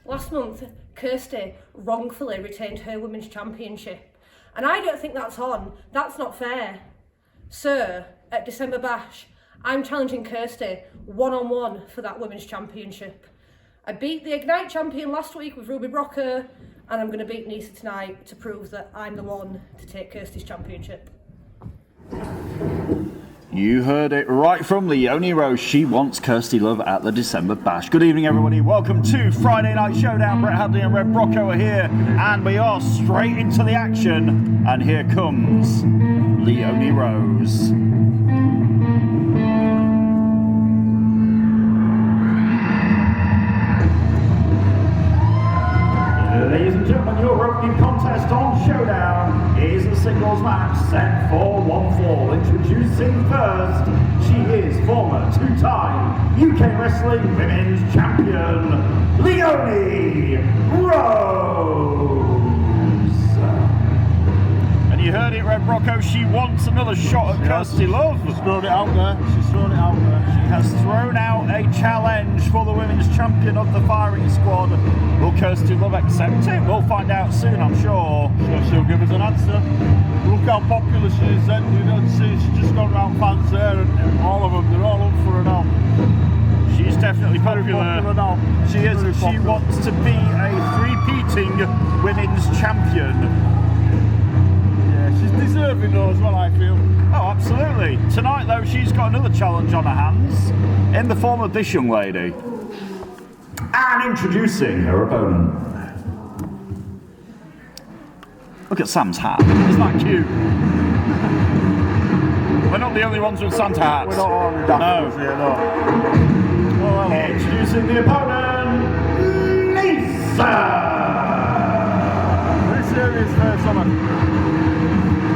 Last month, Kirsty wrongfully retained her women's championship. And I don't think that's on. That's not fair. So, at December Bash, I'm challenging Kirsty one-on-one for that women's championship. I beat the Ignite champion last week with Ruby Brocco, and I'm going to beat Nisa tonight to prove that I'm the one to take Kirsty's championship. You heard it right from Leonie Rose. She wants Kirsty Love at the December Bash. Good evening, everybody. Welcome to Friday Night Showdown. Brett Hadley and Red Brocco are here, and we are straight into the action. And here comes Leonie Rose. Ladies and gentlemen, your opening contest on Showdown is a singles match set for one fall. Introducing first, she is former two-time UK Wrestling Women's Champion, Leonie Rose. And you heard it, Red Brocco, she wants another shot at Kirsty Love. She's thrown it out there. She's thrown it out there. She has thrown out a challenge for the Women's Champion of the Firing Squad. Will Kirsty Love accept it? We'll find out soon, I'm sure. Sure, she'll give us an answer. Look how popular she is then. You don't see she's just gone round fans there, and all of them, they're all up for her now. She's definitely popular. Now. She is. She wants to be a three-peating Women's Champion. Yeah, she's deserving though as well, I feel. Oh, absolutely. Tonight, though, she's got another challenge on her hands in the form of this young lady. And introducing her opponent. Look at Sam's hat. Isn't that cute? We're not the only ones with Santa hats. We're not all daffodils here, no. Well, introducing the opponent, Nisa. Very serious first on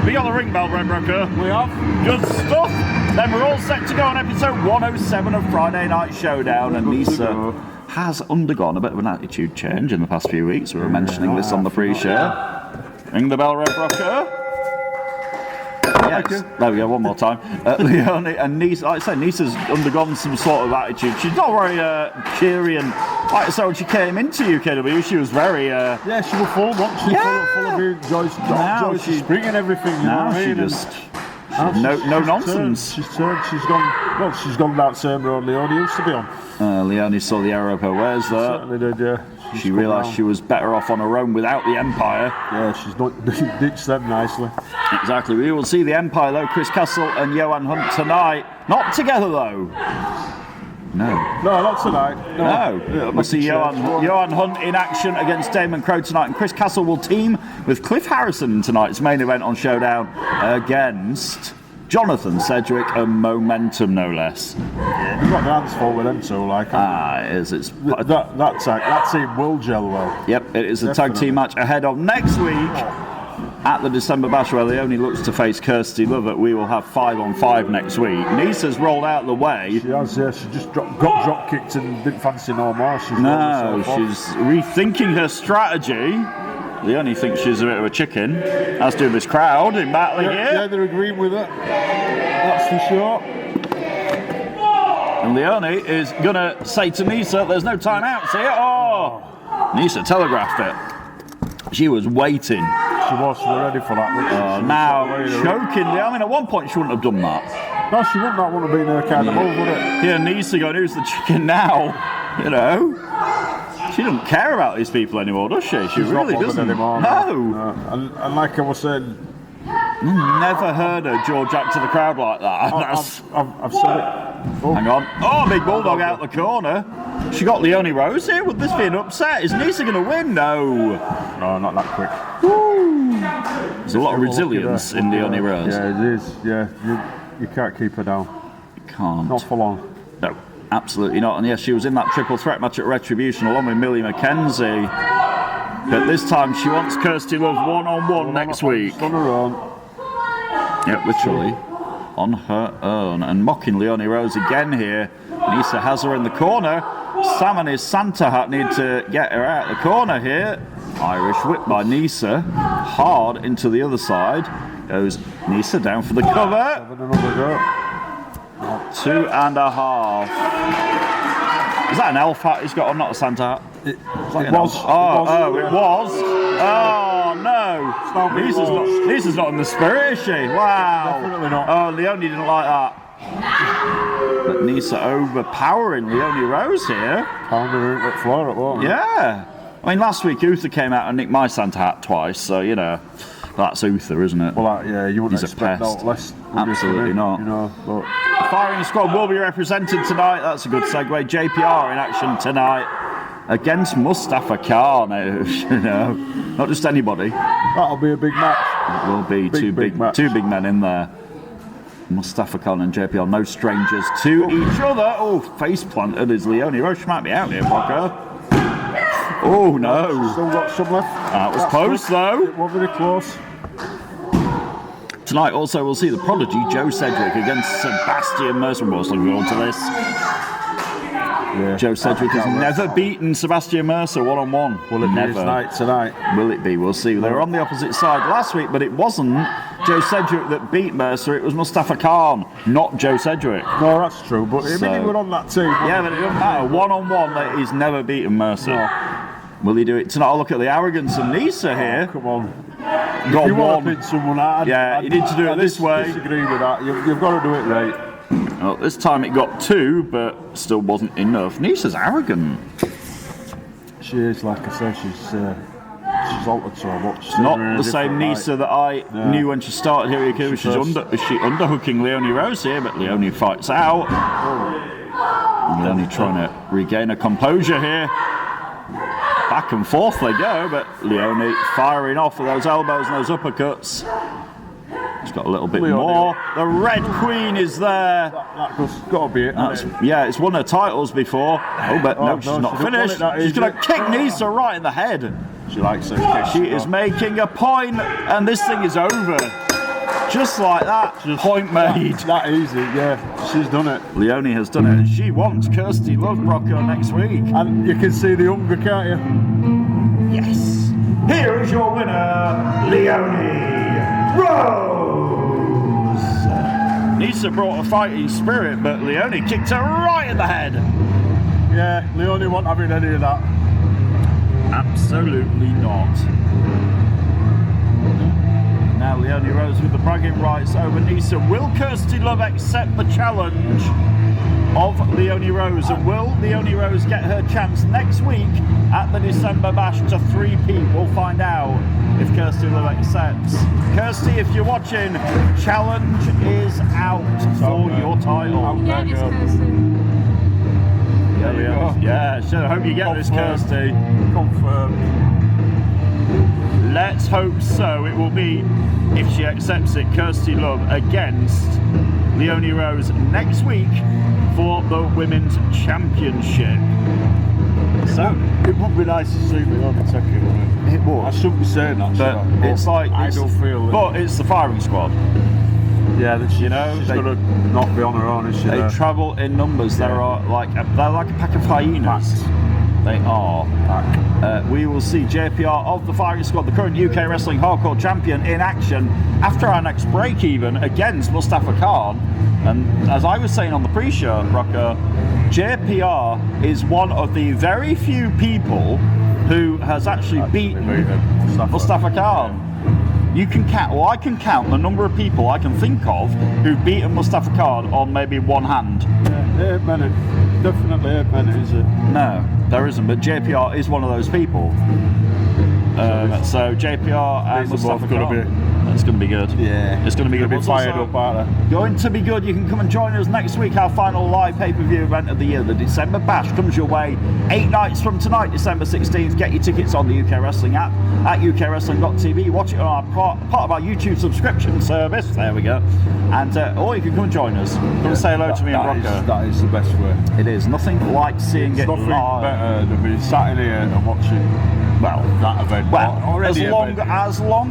We got the ring bell, Red Brocco. We have. Good stuff. Then we're all set to go on episode 107 of Friday Night Showdown, and Nisa has undergone a bit of an attitude change in the past few weeks. We were mentioning this on the pre-show. Ring the bell, Red Brocco. Yes, there we go, one more time. Leonie and Nisa, like I say, Nisa's undergone some sort of attitude. She's not very cheery, and like I said, when she came into UKW, she was very... Yeah, she was full, wasn't she? Full of joyous spring and everything. You know what I mean? No nonsense. She's turned. She's gone that same road Leonie used to be on. Leonie saw the error of her ways there. Certainly did, yeah. She realised she was better off on her own without the Empire. Yeah, she's not ditched them nicely. Exactly. We will see the Empire though. Chris Castle and Johann Hunt tonight. Not together though. No, not tonight. No. We'll see Johann Hunt in action against Daemon Crowe tonight, and Chris Castle will team with Cliff Harrison in tonight's main event on Showdown against Jonathan, Sedgwick and Mo-Menttum, no less. Yeah, we've got the hands full with them too, like. It is. It's that team will gel well. Yep, it is a tag team match ahead of next week at the December Bash, where Leonie looks to face Kirsty Love. We will have 5-on-5 next week. Nisa's rolled out of the way. She has, yeah. She just got drop kicked and didn't fancy no more. She's rethinking her strategy. Leonie thinks she's a bit of a chicken, as do this crowd in battling here. Yeah, they're agreeing with it. That's for sure. And Leonie is going to say to Nisa, there's no timeouts here. Oh! Nisa telegraphed it. She was waiting. She was ready for that. Now choking. I mean, at one point she wouldn't have done that. No, she wouldn't. That wouldn't have been her kind of move, would it? Yeah, Nisa going, who's the chicken now? You know? She doesn't care about these people anymore, does she? She really doesn't. Anymore, no. And like I was saying, never heard her jaw jack to the crowd like that. I've said it. Hang on. Oh, big bulldog out the corner. She got Leonie Rose here. Would this be an upset? Is Nisa going to win? No, not that quick. Woo. There's a lot of resilience in Leonie Rose. Yeah, it is. Yeah, you can't keep her down. You can't. Not for long. No. Absolutely not. And yes, she was in that triple threat match at Retribution along with Millie McKenzie. But this time she wants Kirsty Love one-on-one next week. On her own. Yep, literally. On her own. And mocking Leonie Rose again here. Nisa has her in the corner. Sam and his Santa hat need to get her out of the corner here. Irish whip by Nisa. Hard into the other side. Goes Nisa down for the cover. Having another go. 2.5. Is that an elf hat he's got on, not a Santa hat? It Like was. It was. Oh no! Nisa's not in the spirit, is she? Wow. Definitely not. Oh, Leonie didn't like that. But Nisa overpowering Leonie Rose here. Pounding her into the floor at one. Yeah. I mean, last week Uther came out and nicked my Santa hat twice, so you know that's Uther, isn't it? Well, yeah, you wouldn't He's a expect pest. no less. Absolutely not. You know, but The firing squad will be represented tonight. That's a good segue. JPR in action tonight against Mustafa Khan. You know, not just anybody. that'll be a big match. It will be Big match. two big men in there. Mustafa Khan and JPR, no strangers to each other. Oh, face planted is Leonie Rose. She might be out here, Brocker. Oh no! Still got some left. That was close though. It was very close. Tonight also we'll see the prodigy Joe Sedgwick against Sebastian Mercer. We're looking forward to this. Yeah. Joe Sedgwick has never beaten Sebastian Mercer one-on-one. Will it be his Never. night tonight? Will it be? We'll see. They were on the opposite side last week, but it wasn't Joe Sedgwick that beat Mercer. It was Mustafa Khan, not Joe Sedgwick. No, that's true. But I mean, So- he were on that team. Yeah, but it doesn't matter. One-on-one, he's never beaten Mercer. Will he do it tonight? I'll look at the arrogance of Nisa here. Come on. Got You want to one. pin someone, You need to do it this way. Disagree with that. You've got to do it right. Well, this time it got two, but still wasn't enough. Nisa's arrogant. She is, like I said, she's altered so much. It's not the same Nisa that I knew when she started here at UKW. She's underhooking Leonie Rose here, but Leonie fights out. Leonie trying to regain her composure here. Back and forth they go, but Leonie firing off with those elbows and those uppercuts. She's got a little bit more. The Red Queen is there. That's got to be it. Yeah, it's won her titles before. Oh, but no, she's not finished. She's going to kick Nisa right in the head. She likes it. She is making a point, and this thing is over. Just like that, point made. That easy, yeah. She's done it. Leonie has done it, and she wants Kirsty Lovebrocco next week. And you can see the hunger, can't you? Yes. Here is your winner, Leonie Rose. Nisa brought a fighting spirit, but Leonie kicked her right in the head. Yeah, Leonie won't having any of that. Absolutely not. Now Leonie Rose with the bragging rights over Nisa. Will Kirsty Love accept the challenge of Leonie Rose? And will Leonie Rose get her chance next week at the December Bash to 3P? We'll find out if Kirsty Love accepts. Kirsty, if you're watching, challenge is out for your title. Yeah, it's Kirsty. Yeah, I hope you get this, Kirsty. Confirmed. Let's hope so. It will be, if she accepts it, Kirsty Love against Leonie Rose next week for the Women's Championship. So It would be nice to see Leonie take it, wouldn't it? it I was, shouldn't be saying that, but should I? it's like I don't feel it. But it's the firing squad. Yeah, that You know, she's they- going to not be on her own, is she? They travel in numbers. They're like a pack of hyenas. They are. We will see JPR of the firing squad, the current UK Wrestling Hardcore Champion, in action after our next break, even against Mustafa Khan. And as I was saying on the pre-show, Rocker, JPR is one of the very few people who has actually beaten Mustafa Khan. You can count, well, I can count the number of people I can think of who've beaten Mustafa Khan on maybe one hand. Yeah, 8 minutes. Definitely 8 minutes, is it? No, there isn't, but JPR is one of those people. So JPR and These are Mustafa both gonna Khan. It's going to be good. Yeah. It's going to be good. They'll be What's fired also up, aren't going to be good. You can come and join us next week. Our final live pay-per-view event of the year, the December Bash, comes your way 8 nights from tonight, December 16th. Get your tickets on the UK Wrestling app at ukwrestling.tv. Watch it on our part of our YouTube subscription service. There we go. And or you can come and join us. Come and say hello to me and Rocco. That is the best way. It is nothing like seeing It's it nothing live. better than being sat in here and watching Well, that event. Well, or as any long event.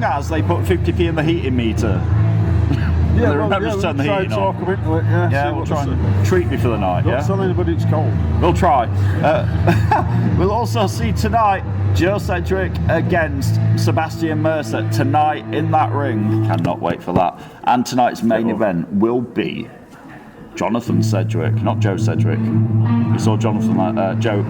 as they put 50p in the heating meter. Yeah, They remember to we'll turn the try heating and talk on. them into it. Yeah, Yeah, see we'll what try they say. and treat me for the night. Don't Yeah, tell anybody it's cold. we'll try. We'll also see tonight Joe Sedgwick against Sebastian Mercer tonight in that ring. Cannot wait for that. And tonight's main event will be Jonathan Sedgwick, not Joe Sedgwick. We saw Joe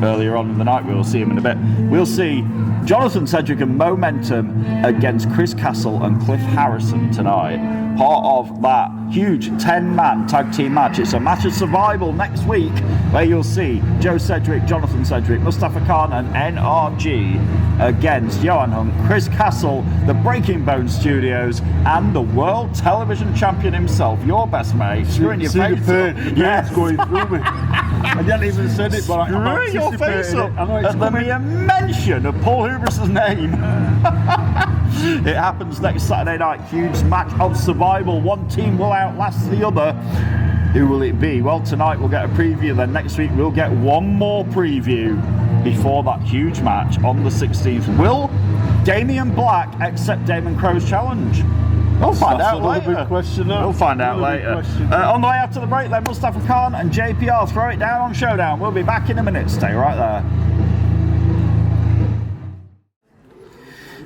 earlier on in the night. We'll see him in a bit. We'll see Jonathan Sedgwick and Mo-Menttum against Chris Castle and Cliff Harrison tonight. Part of that huge 10-man tag team match. It's a match of survival next week where you'll see Joe Sedgwick, Jonathan Sedgwick, Mustafa Khan and NRG against Johann Hunt, Chris Castle, the Breaking Bone Studios and the World Television Champion himself, your best mate. Screwing your face up. Yes, going through me. I didn't even said it, but I'm your face up at the mere mention of Paul Hubris's name. It happens next Saturday night. Huge match of survival. One team will outlast the other. Who will it be? Well, tonight we'll get a preview. Then next week we'll get one more preview before that huge match on the 16th. Will Damian Black accept Daemon Crowe's challenge? We'll find out later. Big question, we'll find out later. On the way after the break, then Mustafa Khan and JPR throw it down on Showdown. We'll be back in a minute. Stay right there.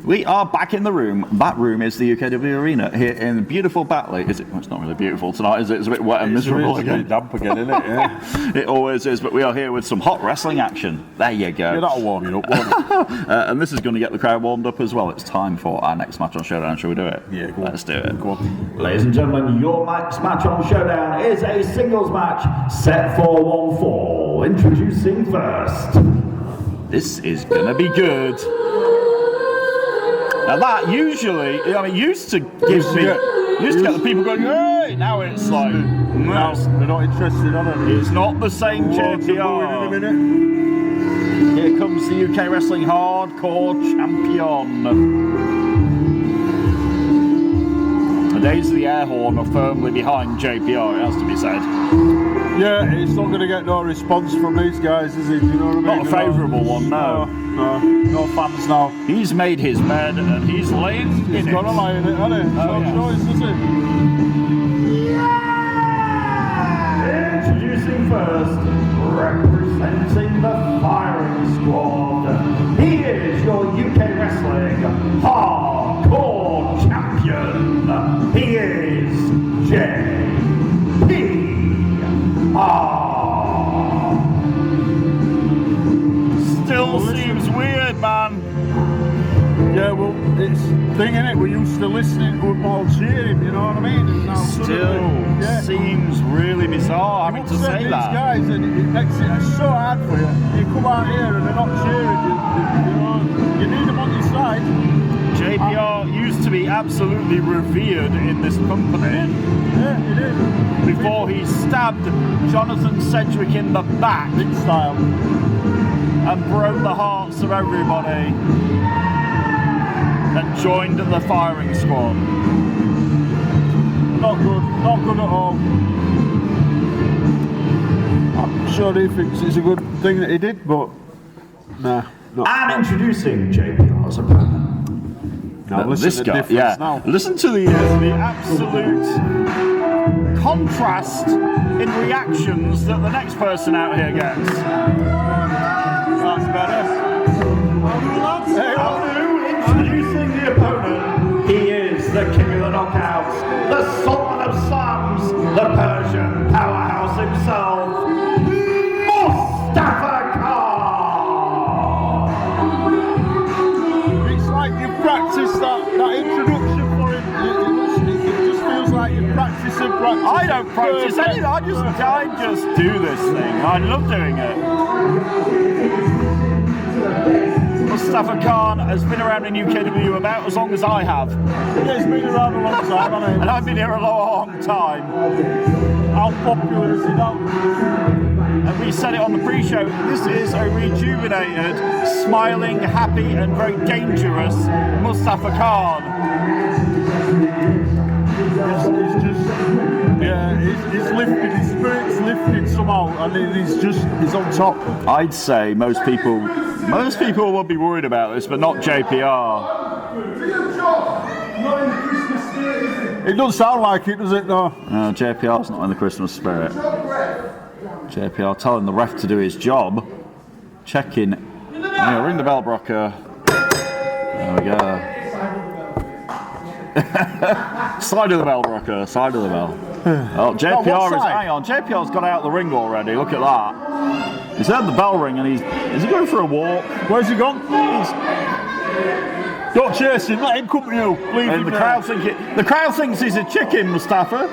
We are back in the room. That room is the UKW arena here in beautiful Batley. Is it? Well, it's not really beautiful tonight, is it? It's a bit wet and miserable again. It's a bit damp again, isn't it? Yeah. It always is, but we are here with some hot wrestling action. There you go. Yeah, that'll warm you up, won't it? And this is going to get the crowd warmed up as well. It's time for our next match on Showdown. Shall we do it? Yeah, go on. Let's do it. Go on. Ladies and gentlemen, your next match on Showdown is a singles match set for one fall. Introducing first. This is going to be good. Now that usually, used to get the people going, hey! Now it's like, no, they're not interested, are they? It's not the same JPR. Here comes the UK Wrestling Hardcore Champion. The days of the air horn are firmly behind JPR, it has to be said. Yeah, it's not going to get no response from these guys, is it? You know what I mean? Not a favourable one, no. No fans now. He's made his bed and he's laying in it. He's got to lie in it, hasn't he? No choice, is it? Yeah! Introducing first, representing the firing squad, he is your UK Wrestling Hardcore Champion. He is JPR. Still seems weird, man. Yeah, well, it's thing, innit? We're used to listening to them all cheering, you know what I mean? And now still seems really bizarre having to say these that. Guys, and it makes it so hard for you. You come out here and they're not cheering you need them on your side. JPR used to be absolutely revered in this company. Yeah, he did. Before he stabbed Jonathan Sedgwick in the back. Big style. And broke the hearts of everybody. And joined the firing squad. Not good at all. I'm sure he thinks it's a good thing that he did, but nah. And introducing JPR's opponent. Now listen to the difference now. Listen to the absolute contrast in reactions that the next person out here gets. That's better. Introducing the opponent, he is the king of the knockouts, the sultan of slams, the Persian powerhouse himself, Mustafa Khan. It's like you practiced that introduction for him. It just feels like you practice and practice. I don't practice anything, I just do this thing. I love doing it. Mustafa Khan has been around in UKW about as long as I have. Yeah, he's been around a long time, hasn't he? And I've been here a long time. How popular is he now? And we said it on the pre-show, this is a rejuvenated, smiling, happy and very dangerous Mustafa Khan. He's lifted, his spirit's lifted somehow, and he's on top. I'd say most people will be worried about this, but not JPR. It doesn't sound like it, does it? No. No, JPR's not in the Christmas spirit. JPR telling the ref to do his job. Checking. Yeah, ring the bell, Brocker. There we go. Side of the bell, Brocker. Side of the bell. Oh, JPR what is. side? Hang on, JPR's got out the ring already. Look at that. He's heard the bell ring and is he going for a walk? Where's he gone? Don't chase him, let him come to you. Leave And him the there. crowd thinks he's a chicken, Mustafa.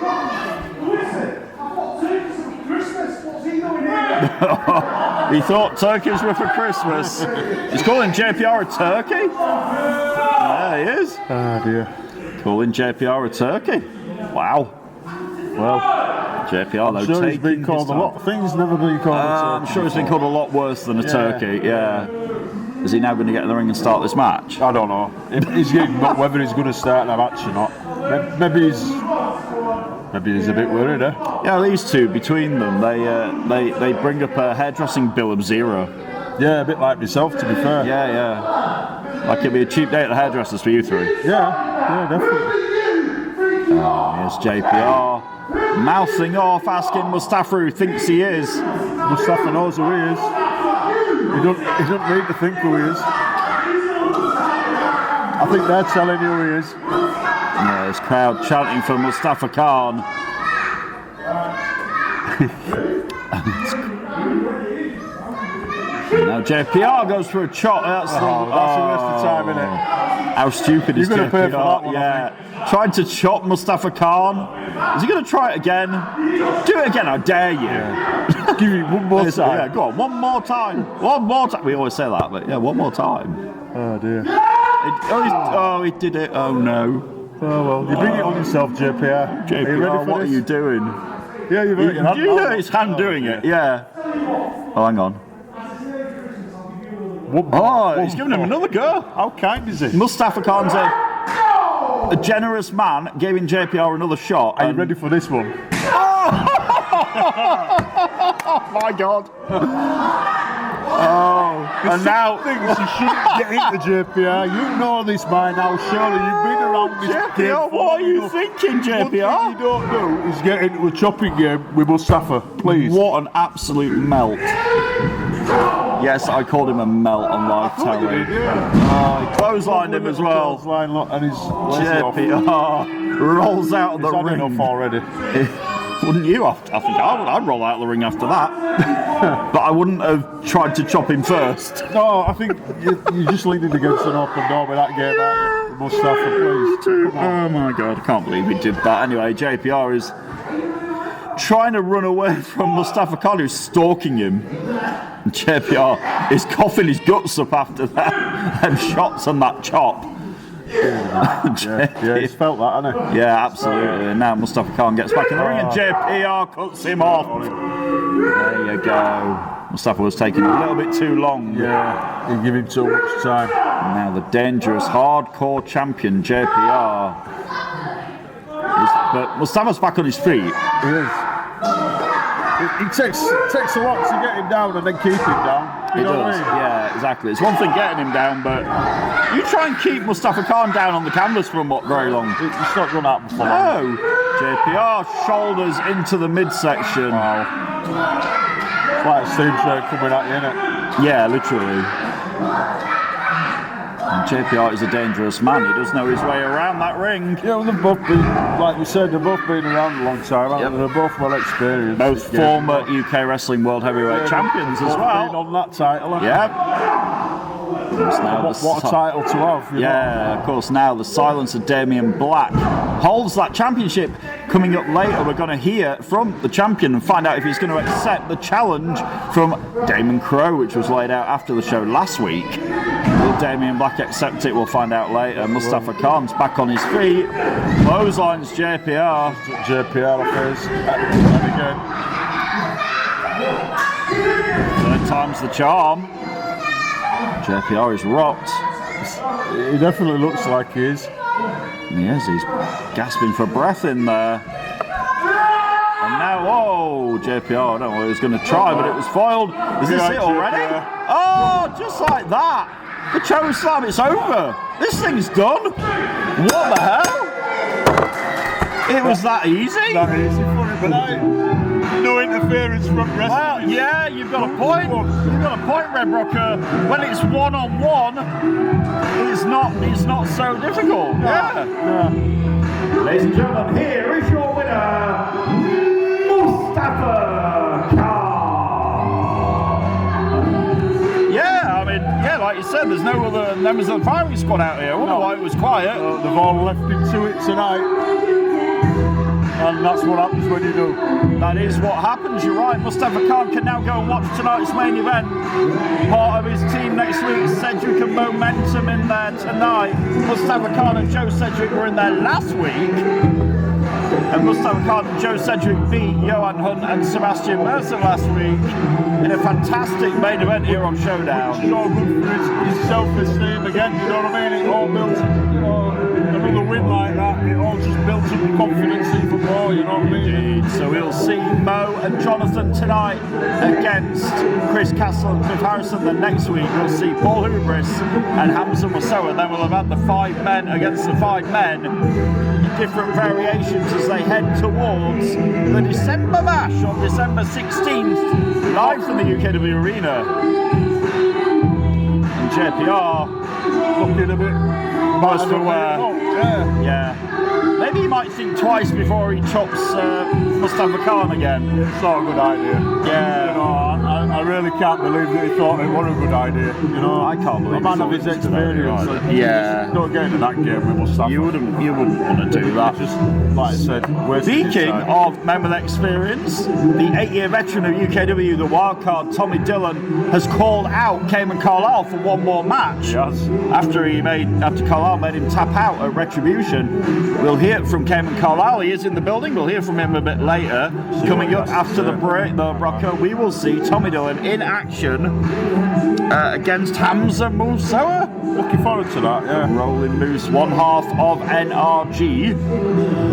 He thought turkeys were for Christmas. He's calling JPR a turkey. There he is. Oh dear. Calling JPR a turkey. Wow. Well, JPR though, I'm sure he's taking been called his a time. lot of things, never been called a I'm turkey sure he's been before. called a lot worse than a turkey. Yeah. Is he now going to get in the ring and start this match? I don't know. He's getting not whether he's going to start that match or not. Maybe he's a bit worried, eh? Yeah, these two between them, they bring up a hairdressing bill of zero. Yeah, a bit like myself, to be fair. Yeah. Like it'd be a cheap day at the hairdressers for you three. Yeah, definitely. Oh, here's JPR mouthing off, asking Mustafa who thinks he is. Mustafa knows who he is. He doesn't need to think who he is. I think they're telling you who he is. Yeah, this crowd chanting for Mustafa Khan. Now JPR goes for a chop. That's a waste of time, isn't it? How stupid is You're JPR? gonna pay for that one, I Yeah. Tried to chop Mustafa Khan. Is he going to try it again? Do it again, I dare you. Give you one more time. Yeah, go on, one more time. One more time. We always say that, but yeah, one more time. Oh dear. He did it. Oh no. Oh well, you bring it on yourself, JPR. JPR, Are you ready for what this? are you doing? Yeah, you've You got your hand. hear his hand doing it? Yeah. Oh, hang on. Oh, he's giving him another go. How kind is he? Mustafa Khan's a generous man, giving JPR another shot. Are you ready for this one? Oh my God. Oh, and now Things you shouldn't get into, JPR. You know this by now, surely. You've been around this game. JPR, what are you thinking, One thing JPR? you don't do is get into a chopping game with Mustafa, please. What an absolute melt. Yes, I called him a melt on live telly. Oh, he clotheslined him as well. Clothesline, look, and he's JPR rolls out of the had ring. enough already. Wouldn't you? I think I'd roll out of the ring after that. But I wouldn't have tried to chop him first. No, I think you're just leaning against an open door with that game, aren't you? Mustafa, please. Come on. Oh my God, I can't believe he did that. Anyway, JPR is trying to run away from Mustafa Khan, who's stalking him. And JPR is coughing his guts up after that. Them shots and that chop. Yeah, he's felt that, hasn't he? Yeah, absolutely. And now Mustafa Khan gets back in the ring and JPR cuts him off. There you go. Mustafa was taking a little bit too long. Yeah, you give him too much time. And now the dangerous hardcore champion JPR. But Mustafa's back on his feet. He is. It takes a lot to get him down and then keep him down. You know what I mean? Yeah, exactly. It's one thing getting him down, but you try and keep Mustafa Khan down on the canvas for what, very long? It's not going to happen for long. No! JPR shoulders into the midsection. Wow. It's like a steam train coming at you, innit? Yeah, literally. And JPR is a dangerous man. He does know his way around that ring. Yeah, well, they've both been, like we said, they've both been around a long time, haven't Yep. they? They're both well experienced. Both former UK Wrestling World Heavyweight Champions as Both well. been on that title, haven't Yep. It's now they? What a title to have, you know? Yeah, of course, now the silence of Damian Black holds that championship. Coming up later, we're going to hear from the champion and find out if he's going to accept the challenge from Daemon Crowe, which was laid out after the show last week. Will Damian Black accept it? We'll find out later. Mustafa Khan's back on his feet. Clotheslines JPR. JPR affairs. And again. Third time's the charm. JPR is rocked. He definitely looks like he is. He is, he's gasping for breath in there. And now, whoa, JPR, I don't know what he was going to try, but it was foiled. Is this it already? Oh, just like that. The choke slam, it's over. This thing's done. What the hell? It was that easy? That easy for him, but no interference from wrestling. Well, yeah, you've got a point. You've got a point, Red Rocker. When it's one-on-one, it's not so difficult. Yeah. Ladies and gentlemen, here is your winner. winner, Mustafa Khan. Yeah, I mean, yeah, like you said, there's no other members of the firing squad out here. I wonder why it was quiet. They've all left into it tonight. And that's what happens when you do. That is what happens, you're right. Mustafa Khan can now go and watch tonight's main event. Part of his team next week, Sedgwick and Mo-Menttum in there tonight. Mustafa Khan and Joe Sedgwick were in there last week. And Mustafa Khan and Joe Sedgwick beat Johann and Sebastian Mercer last week in a fantastic main event here on Showdown. Which is all good for his self-esteem again, you know what I mean? It all builds, another win like that, it all just builds up the confidence even more, you know what I mean? Indeed. So we'll see Mo and Jonathan tonight against Chris Castle and Cliff Harrison. Then next week we'll see Paul Hubris and Hamzah Musoa. Then we'll have had the 5 men against the 5 men. Different variations as they head towards the December Bash on December 16th, live from the UKW Arena. And JPR Looking a bit most aware. Yeah. Maybe he might think twice before he chops Mustafa Khan again. It's not a good idea. Yeah. You know, I really can't believe that he thought it was a good idea. You know, I can't believe a man of his experience. Yeah. Don't get into that game with Mustafa. You wouldn't want to do that. Just like I said, Speaking of men with experience, the 8-year veteran of UKW, the wildcard Tommy Dillon, has called out Cayman Carlisle for one more match. Yes. After Carlisle made him tap out at Retribution. We'll hear from Cayman Carlisle. He is in the building. We'll hear from him a bit later. Coming up after the break, though, Brocker, we will see Tommy Dillon in action against Hamzah Musoa. Looking forward to that, yeah. Rolling Moose, one half of NRG.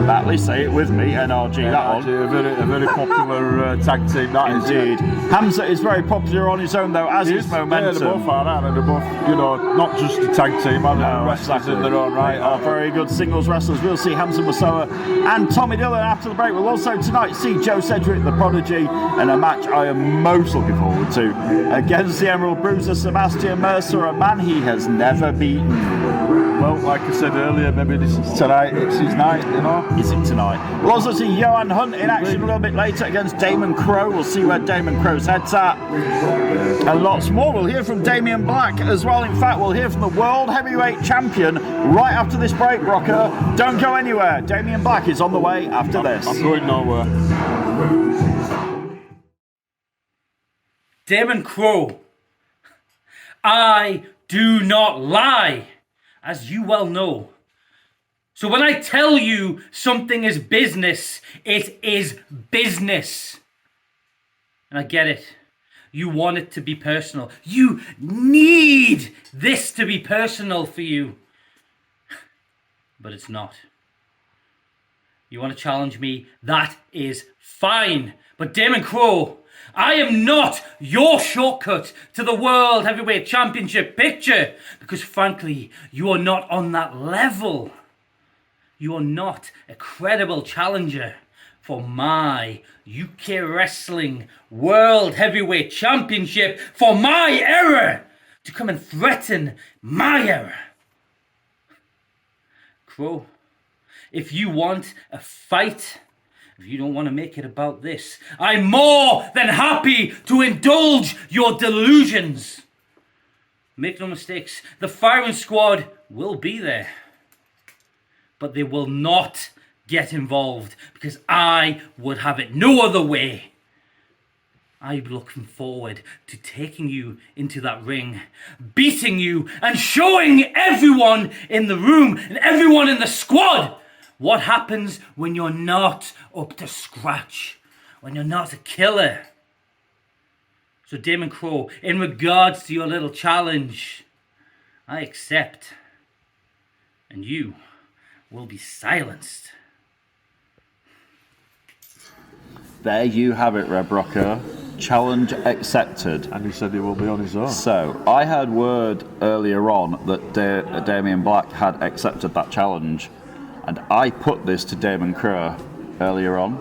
At least say it with me, NRG, that one. A very popular tag team, that is. Indeed. Hamzah is very popular on his own, though, as is Yeah, Mo-Menttum. they're both are, aren't they? They're both, you know, not just a tag team, are they? No, Wrestlers exactly. in their own right. They are very good singles wrestlers. We'll see Hamzah Musoa and Tommy Dillon after the break. We'll also tonight see Joe Sedgwick, the Prodigy, and a match I am most looking forward to against the Emerald Bruiser, Sebastian Mercer, a man he has never beaten. Well, like I said earlier, maybe this is tonight, it's his night, you know. Is it tonight? We'll also see Johann in action a little bit later against Daemon Crowe. We'll see where Daemon Crowe's head's at. And lots more. We'll hear from Damian Black as well. In fact, we'll hear from the World Heavyweight Champion right after this break, Brocker. Don't go anywhere. Damian Black is on the way after this. I'm going nowhere. Daemon Crowe, I do not lie, as you well know. So when I tell you something is business, it is business. And I get it. You want it to be personal. You need this to be personal for you. But it's not. You want to challenge me? That is fine. But Daemon Crowe, I am not your shortcut to the World Heavyweight Championship picture, because frankly, you are not on that level. You are not a credible challenger for my UK Wrestling World Heavyweight Championship, for my era to come and threaten my era. Crowe, if you want a fight, if you don't want to make it about this, I'm more than happy to indulge your delusions. Make no mistakes, the firing squad will be there, but they will not get involved, because I would have it no other way. I'm looking forward to taking you into that ring, beating you, and showing everyone in the room and everyone in the squad what happens when you're not up to scratch, when you're not a killer. So Daemon Crowe, in regards to your little challenge, I accept, and you will be silenced. There you have it, Red Rocker. Challenge accepted. And he said he will be on his own. So, I heard word earlier on that Damian Black had accepted that challenge, and I put this to Daemon Crowe earlier on.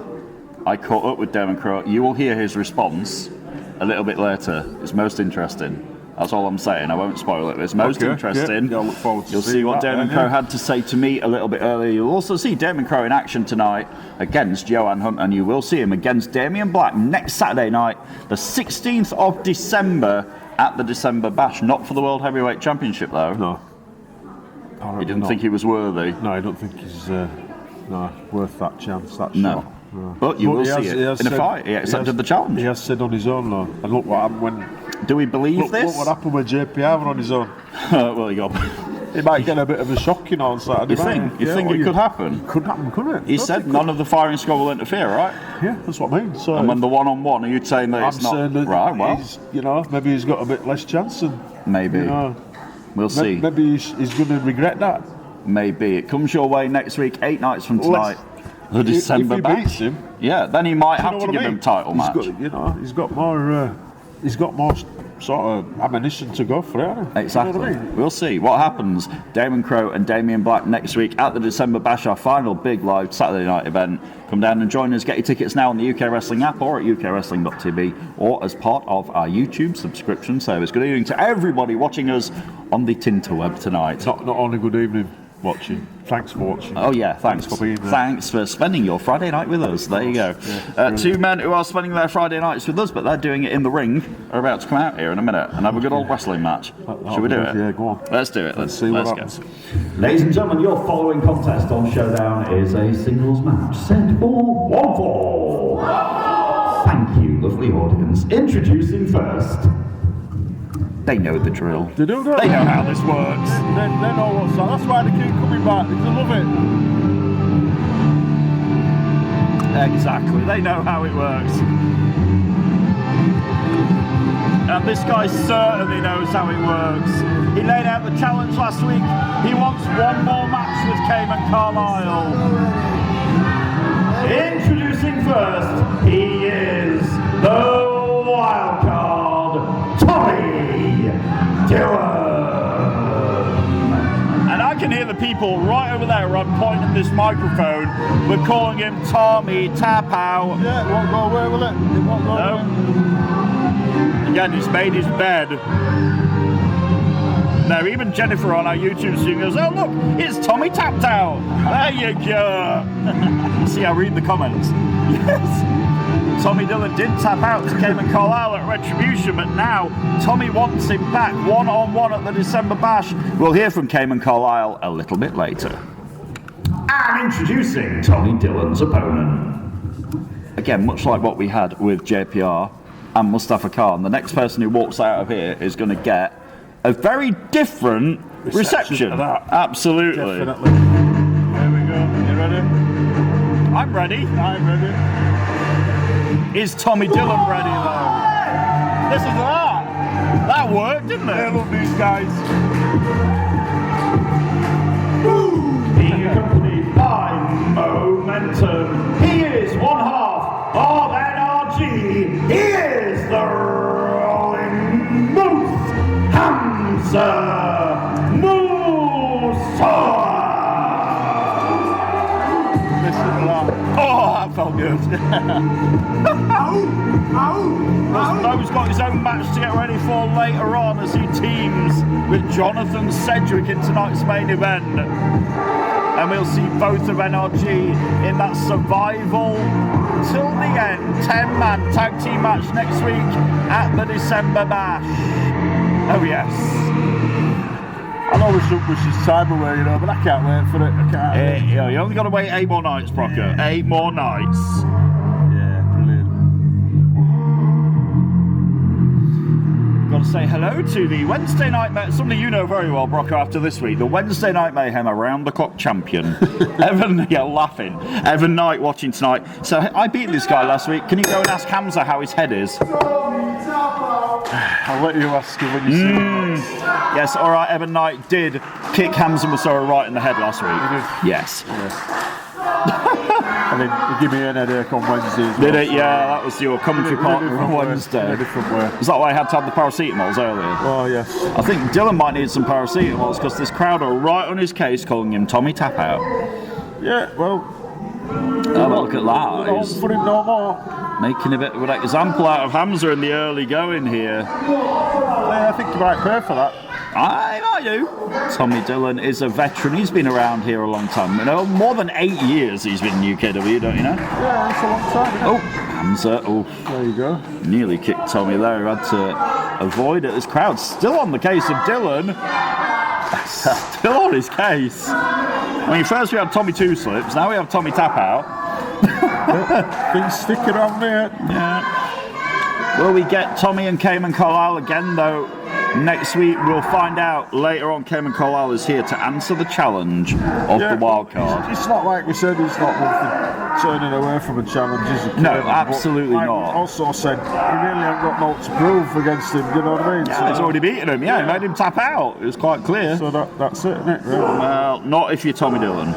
I caught up with Daemon Crowe. You will hear his response a little bit later. It's most interesting. That's all I'm saying. I won't spoil it. It's most interesting. Yeah, I look forward to You'll see what Daemon Crowe had to say to me a little bit earlier. You'll also see Daemon Crowe in action tonight against Johann, and you will see him against Damian Black next Saturday night, the 16th of December at the December Bash. Not for the World Heavyweight Championship, though. No. You didn't think he was worthy? No, I don't think he's worth that chance, that No. shot. No. But you will see it in a fight. He accepted the challenge. He has said on his own, though. And look what happened when... Do we believe this? Look what happened with JPR on his own. Well, he got... He might get a bit of a shock, you know, on Saturday. You think it could happen? It could happen, couldn't it? He said none of the firing squad will interfere, right? Yeah, that's what I mean. So and when the one-on-one, are you saying that it's not... saying that right, well... maybe he's got a bit less chance. And, maybe. We'll see. Maybe he's going to regret that. Maybe. It comes your way next week, 8 nights from tonight. The December if he beats him, yeah, then he might have to give him title match. He's got more sort of ammunition to go for it, hasn't he? Exactly. You know what I mean? We'll see what happens. Daemon Crowe and Damian Black next week at the December Bash, our final big live Saturday night event. Come down and join us. Get your tickets now on the UK Wrestling app or at ukwrestling.tv or as part of our YouTube subscription service. Good evening to everybody watching us on the Tinterweb tonight. Not only good evening watching. Thanks for watching. Oh yeah, thanks for being there. Thanks for spending your Friday night with us. There you go. Two men who are spending their Friday nights with us, but they're doing it in the ring, are about to come out here in a minute and have a good old wrestling match. Should we do it? Yeah, go on. Let's do it. Let's see what happens. Go. Ladies and gentlemen, your following contest on Showdown is a singles match set for one fall. Thank you, lovely audience. Introducing first. They know the drill. They do, don't they know how this works. They know what's that. That's why they keep coming back. They love it. Exactly. They know how it works. And this guy certainly knows how it works. He laid out the challenge last week. He wants one more match with Cayman Carlisle. Introducing first, he is the wild card, Tommy Dillon. And I can hear the people right over there where I'm pointing this microphone. We're calling him Tommy Tap Out. Yeah, it won't go away, will it? It won't go away. Again, he's made his bed. Now, even Jennifer on our YouTube stream goes, oh look, it's Tommy Tapped Out. There you go. See, I read the comments. Yes. Tommy Dillon did tap out to Cayman Carlisle at Retribution, but now Tommy wants him back one-on-one at the December Bash. We'll hear from Cayman Carlisle a little bit later. And introducing Tommy Dillon's opponent. Again, much like what we had with JPR and Mustafa Khan, the next person who walks out of here is going to get a very different reception. Absolutely. Definitely. There we go. You ready? I'm ready. I'm ready. Is Tommy Dillon ready though? This is that. That worked, didn't it? I love these guys. Being accompanied by Mo-Menttum. He is one half of NRG. He is the Rolling Moose, Hamzah Musoa. Listen to that. Oh, that felt good. Mo's got his own match to get ready for later on as he teams with Jonathan Sedgwick in tonight's main event. And we'll see both of NRG in that survival till the end 10-man tag team match next week at the December Bash. Oh yes. I know we should push this time away, you know, but I can't wait for it. I can't. You only got to wait 8 more nights, Brocker. 8 more nights. Yeah, brilliant. Got to say hello to the Wednesday Night Mayhem, somebody you know very well, Brocker, after this week. The Wednesday Night Mayhem around-the-clock champion. Evan, yeah, laughing. Evan Knight watching tonight. So I beat this guy last week. Can you go and ask Hamzah how his head is? I'll let you ask him when you see it. Yes, all right, Evan Knight did kick Hamzah Musoa right in the head last week. Yes. And then he gave me an headache on Wednesday as well. Did it? Yeah, that was your commentary partner on Wednesday. In a different way. Is that why I had to have the paracetamols earlier? Oh, yes. I think Dillon might need some paracetamols because this crowd are right on his case calling him Tommy Tap Out. Yeah, well... Oh, look at that. He's for him no more. Making a bit of an example out of Hamzah in the early going here. Yeah, I think you might pay for that. I do. Tommy Dillon is a veteran. He's been around here a long time. You know, more than 8 years he's been in UKW, don't you know? Yeah, that's a long time. Isn't it? Hamzah. Oh, there you go. nearly kicked Tommy there. He had to avoid it. This crowd's still on the case of Dillon. Still on his case. I mean, first we had Tommy two slips. Now we have Tommy tap out. Things sticking around there. Yeah. Will we get Tommy and Cayman Carlisle again, though? Next week, we'll find out. Later on, Cayman Carlisle is here to answer the challenge of the wild card. It's not like we said, he's not worth turning away from a challenge, is it? No, absolutely like not. We also said, he really ain't got much to prove against him, you know what I mean? Yeah, he's already beaten him, he made him tap out. It was quite clear. So that's it, isn't it? Really? Well, not if you're Tommy Dillon.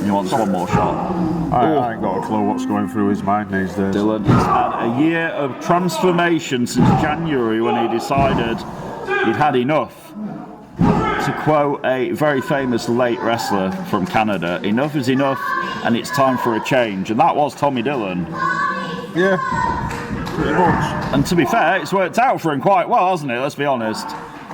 He wants one more shot. I ain't got a clue what's going through his mind these days. Dillon has had a year of transformation since January when he decided he'd had enough. To quote a very famous late wrestler from Canada, enough is enough and it's time for a change. And that was Tommy Dillon. Yeah, pretty much. And to be fair, it's worked out for him quite well, hasn't it? Let's be honest.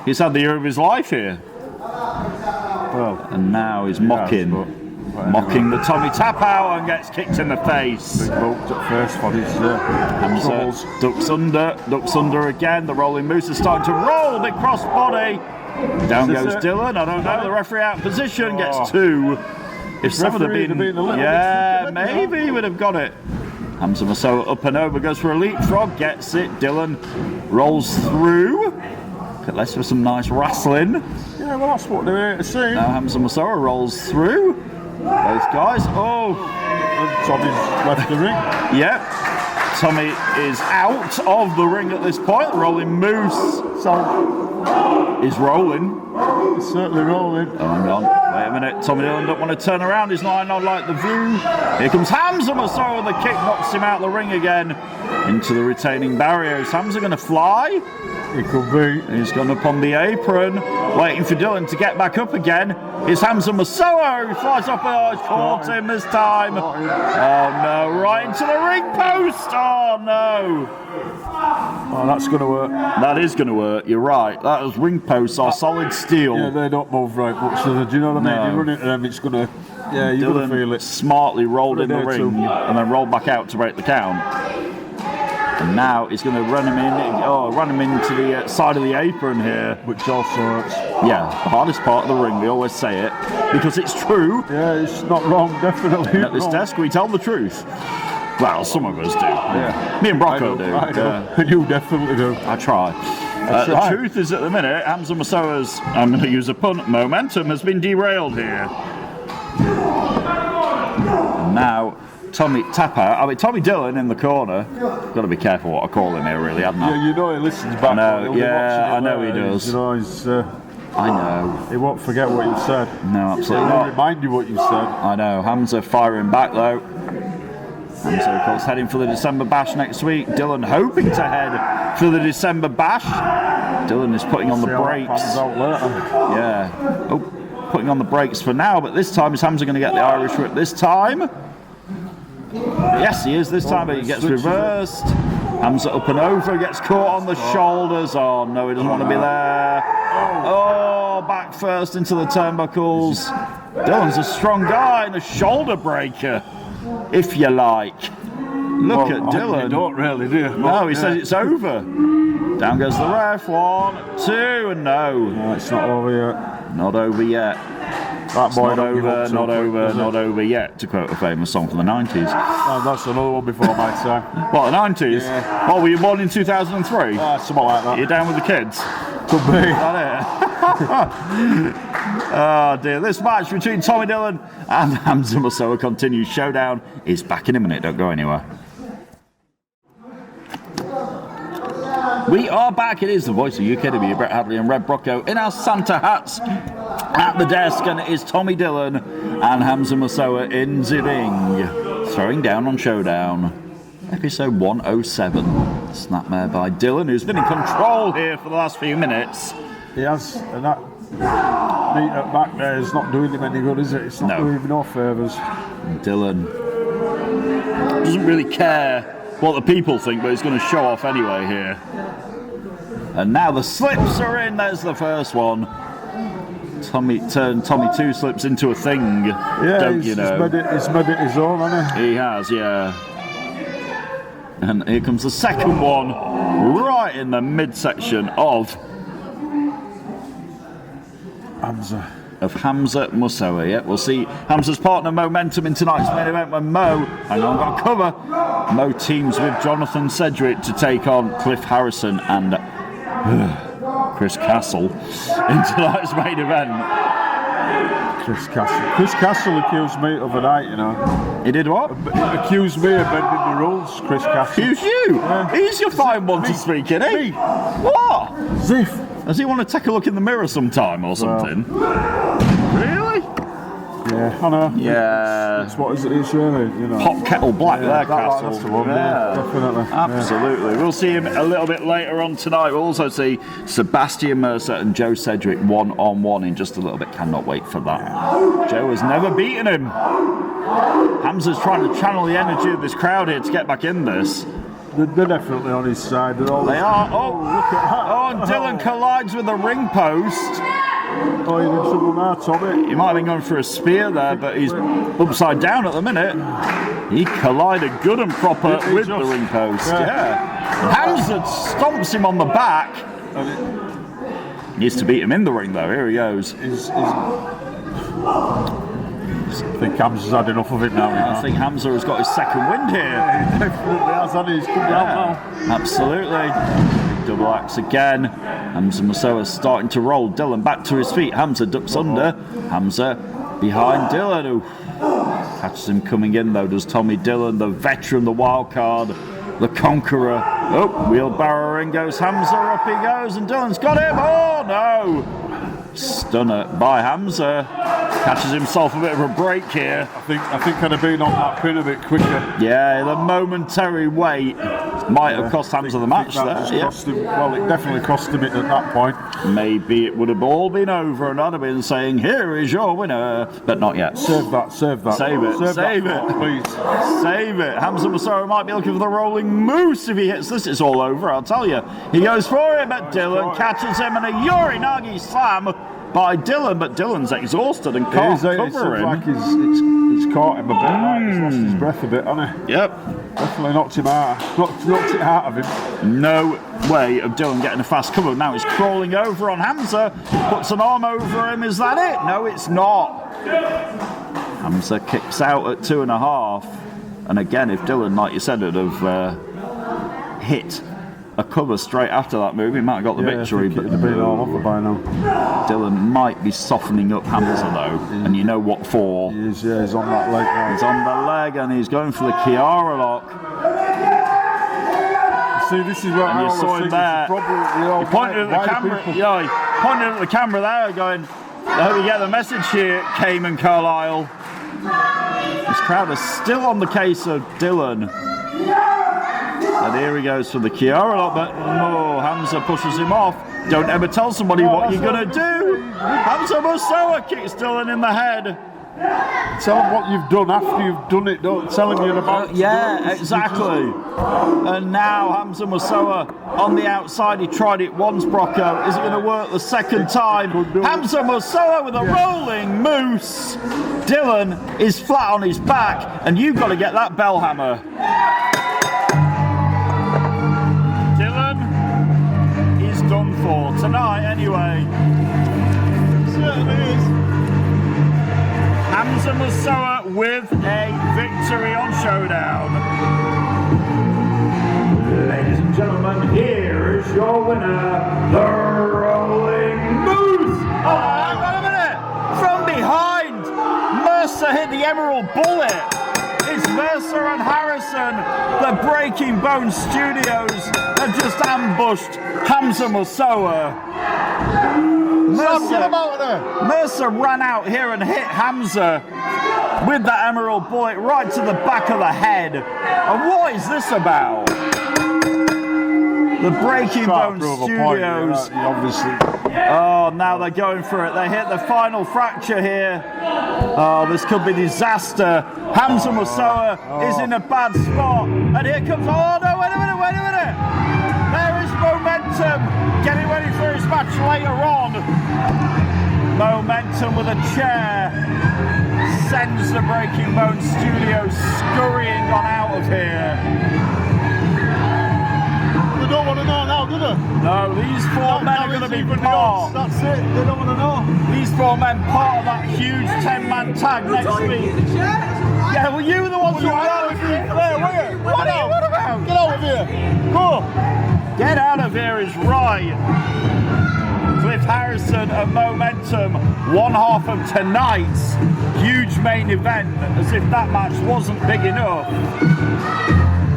He's had the year of his life here. Well, And now he's mocking the Tommy tap out and gets kicked in the face. big bolt at first for his troubles. Hamzah ducks under again. The rolling moose is starting to roll. Big cross body. Down goes Dillon. I don't know. The referee out of position gets two. If someone had been a little yeah, bit maybe he would have got it. Hamzah Musoa up and over, goes for a leapfrog, gets it. Dillon rolls through. Let's have some nice wrestling. Yeah, well, that's what they're here to see. Now Hamzah Musoa rolls through. Both guys. Oh, And Tommy's left the ring. yep. Tommy is out of the ring at this point. The rolling moose is rolling. He's certainly rolling. Oh, hang on. Wait a minute. Tommy Dillon don't want to turn around. He's not like the view. Here comes Hamzah Musoa with the kick. Knocks him out the ring again. Into the retaining barrier. Is Hamzah going to fly? He could be. He's gone up on the apron. Waiting for Dillon to get back up again. It's Hamzah Musoa who flies up. Oh, he's caught him this time. Oh no. Right into the ring post. Oh no. Oh, that's going to work. That is going to work. You're right. Those ring posts are solid steel. Yeah, they don't move right much. So do you know what I mean? No. You run into them, it's going to. Yeah, you're going to feel Dillon it. smartly rolled in the There ring too. and then rolled back out to break the count. And now he's going to run him in. Run him into the side of the apron here. Which also hurts. Yeah, the hardest part of the ring. We always say it because it's true. Yeah, it's not wrong, definitely. And at this desk, we tell the truth. Well, some of us do. Yeah. Me and Brocco do. I do. And you definitely do. I try. The right. truth is, at the minute, Hamzah Musoa's, I'm going to use a pun, momentum has been derailed here. And now, Tommy Dillon in the corner. Got to be careful what I call him here, really, hadn't I? Yeah, you know he listens back. I know, He'll be yeah, watching it I know he later. does. You know, he's, I know. he won't forget what you said. No, absolutely He'll not. remind you what you said. I know. Hamzah firing back, though. Hamzah, of course, heading for the December Bash next week. Dillon hoping to head for the December Bash. Dillon is putting on the See how that brakes. pans out later. Yeah. Oh, putting on the brakes for now, but this time is Hamzah going to get the Irish whip this time? Yes, he is this time, but he gets reversed. Hamzah up and over, gets caught on the shoulders. Oh no, he doesn't want to be there. Oh, back first into the turnbuckles. Dillon's a strong guy and a shoulder breaker, if you like. Look at Dillon. You don't really, do you? No, he says it's over. Down goes the ref. 1, 2, and no. No, it's not over yet. Not over yet. That boy Not don't give over, up so not quick, over, does it? not over yet, to quote a famous song from the 90s. Oh, that's another one before my time. What, the 90s? Yeah. Oh, were you born in 2003? Something like that. You're down with the kids? Could be. Is that it? Oh dear. This match between Tommy Dillon and Hamzah Musoa continues. Showdown is back in a minute. Don't go anywhere. We are back. It is the voice of UKW, Brett Hadley and Red Brocco in our Santa hats at the desk, and it is Tommy Dillon and Hamzah Musoa in the ring, throwing down on Showdown. Episode 107. Snapmare by Dillon, who's been in control here for the last few minutes. He has, and that meat at back there is not doing him any good, is it? It's not doing him no favours. Dillon doesn't really care what the people think, but he's going to show off anyway here. And now the slips are in. There's the first one. Tommy turned Tommy Two Slips into a thing. Yeah, don't you know? He's made it his own, hasn't he? He has, yeah. And here comes the second one, right in the midsection of Hamzah. Musoa. Yeah, we'll see Hamzah's partner Mo-Menttum in tonight's main event when Mo, hang on, got a cover. Mo teams with Jonathan Sedgwick to take on Cliff Harrison and Chris Castle in tonight's main event. Chris Castle accused me of a night, you know. He did what? Accused me of bending the rules, Chris Castle. Accused you? Yeah. He's your fine one to speak, isn't he? Me. What? Ziff. Does he want to take a look in the mirror sometime or something? Really? Yeah, I know. Yeah. It's what is it is, really, you know. Hot kettle black there, Castle. That's the one, yeah, definitely. Absolutely. We'll see him a little bit later on tonight. We'll also see Sebastian Mercer and Joe Sedgwick one-on-one in just a little bit. Cannot wait for that. Joe has never beaten him. Hamzah's trying to channel the energy of this crowd here to get back in this. They're definitely on his side. They are. Oh, look at that. Oh, and Dillon collides with the ring post. Oh, you're in trouble now, Tommy. He might have been going for a spear there, but he's upside down at the minute. He collided good and proper with the ring post. Yeah. Hamzah stomps him on the back. Needs to beat him in the ring, though. Here he goes. I think Hamzah's had enough of it now. I think Hamzah has got his second wind here. Yeah, he definitely has, and he's come down now. Absolutely. Double axe again. Hamzah Musoa starting to roll. Dillon back to his feet. Hamzah ducks under. Hamzah behind Dillon, who catches him coming in, though, does Tommy Dillon, the veteran, the wild card, the conqueror. Oh, wheelbarrow in goes Hamzah, up he goes, and Dillon's got him. Oh, no. Stunner by Hamzah. Catches himself a bit of a break here. I think I'd have been on that pin a bit quicker. Yeah, the momentary wait might have cost Hamzah the match there. Cost him, well, it definitely cost him it at that point. Maybe it would have all been over and I'd have been saying, here is your winner. But not yet. Save that. Save it. Save it. Please. Save it. Hamzah Musoa might be looking for the rolling moose. If he hits this, it's all over, I'll tell you. He goes for it, but Dillon catches him and a Urinagi slam by Dillon, but Dillon's exhausted and can't cover him. Like it's caught him a bit, like he's lost his breath a bit, hasn't he? Yep. Definitely knocked it out of him. No way of Dillon getting a fast cover. Now he's crawling over on Hamzah, puts an arm over him. Is that it? No, it's not. Hamzah kicks out at 2.5. And again, if Dillon, like you said, would have hit a cover straight after that move, he might have got the victory, but it'd have been all over by now. Dillon might be softening up Hamzah though, and you know what for. He's on that leg now. He's on the leg and he's going for the Kiara lock. See, this is what and I you saw him there. He pointed at the camera. Yeah, he pointed at the camera there, going, "I hope you get the message here, Cayman, Carlisle." This crowd is still on the case of Dillon. And here he goes for the Kiara lock, but Hamzah pushes him off. Don't ever tell somebody what you're going to do. Hamzah Musoa kicks Dillon in the head. Tell him what you've done after you've done it. Don't tell him you're about to do it. Exactly. And now Hamzah Musoa on the outside. He tried it once, Brocco. Is it going to work the second time? Hamzah Musoa with a rolling moose. Dillon is flat on his back, and you've got to get that bell hammer. Done for tonight anyway. Certainly is. Hamzah Musoa with a victory on Showdown. Ladies and gentlemen, here is your winner, the Rolling Moose. Oh, hang on a minute. From behind, Mercer hit the Emerald Bullet. It's Mercer and Harrison. The Breaking Bones Studios have just ambushed Hamzah Musoa. Mercer ran out here and hit Hamzah with that Emerald Bullet right to the back of the head. And what is this about? The Breaking Bones Studios. Oh, now they're going for it. They hit the final fracture here. Oh, this could be disaster. Hamzah Musoa is in a bad spot. And here comes... Oh, no, wait a minute. There is Mo-Menttum match later on. Mo-Menttum with a chair sends the Breaking Bones studio scurrying on out of here. They don't want to know now, do they? No, these four men are going to be part. That's it, they don't want to know. These four men part of that huge 10-man tag next week. Yeah, well, you were the ones who were out of here. What are you on about? Get out of here. Go. Get out of here is right. Cliff Harrison and Mo-Menttum, one half of tonight's huge main event, as if that match wasn't big enough.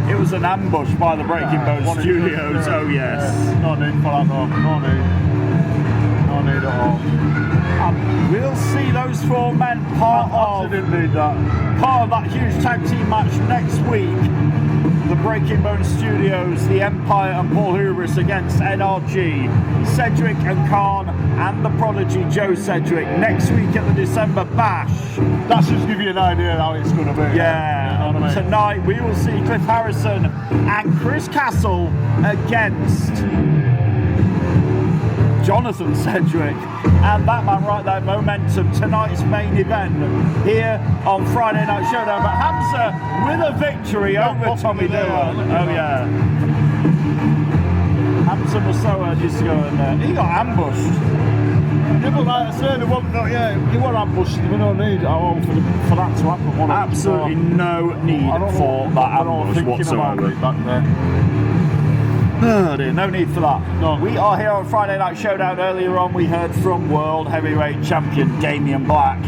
It was an ambush by the Breaking Bones Studios, oh yes. No need for that though, no need. No need at all. And we'll see those four men part of that huge tag team match next week. The Breaking Bones Studios, the Empire and Paul Hubris against NRG, Sedgwick and Khan and the prodigy Joe Sedgwick next week at the December Bash. That should give you an idea how it's going to be. Yeah, you know what I mean? Tonight we will see Cliff Harrison and Chris Castle against Jonathan Sedgwick and that man right there, Mo-Menttum, tonight's main event here on Friday Night Showdown. But Hamzah with a victory over Tommy Dillon. Oh yeah. Hamzah Musoa just going, he got ambushed. Yeah, but like I said, he wasn't ambushed. We don't need for that to happen. Absolutely no need for that ambush whatsoever. Back there. Oh dear, no need for that. No. We are here on Friday Night Showdown. Earlier on we heard from World Heavyweight Champion Damian Black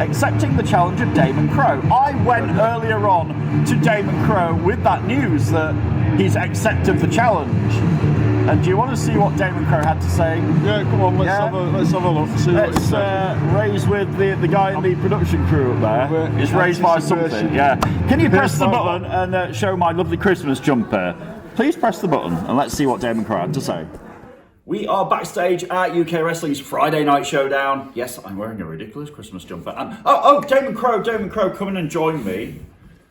accepting the challenge of Daemon Crowe. I went earlier on to Daemon Crowe with that news that he's accepted the challenge. And do you want to see what Daemon Crowe had to say? Yeah, come on, let's have a look. See let's raise with the guy in the production crew up there. It's raised by something, yeah. Can you press the button and show my lovely Christmas jumper? Please press the button and let's see what Daemon Crowe had to say. We are backstage at UK Wrestling's Friday Night Showdown. Yes, I'm wearing a ridiculous Christmas jumper. And Daemon Crowe, come in and join me.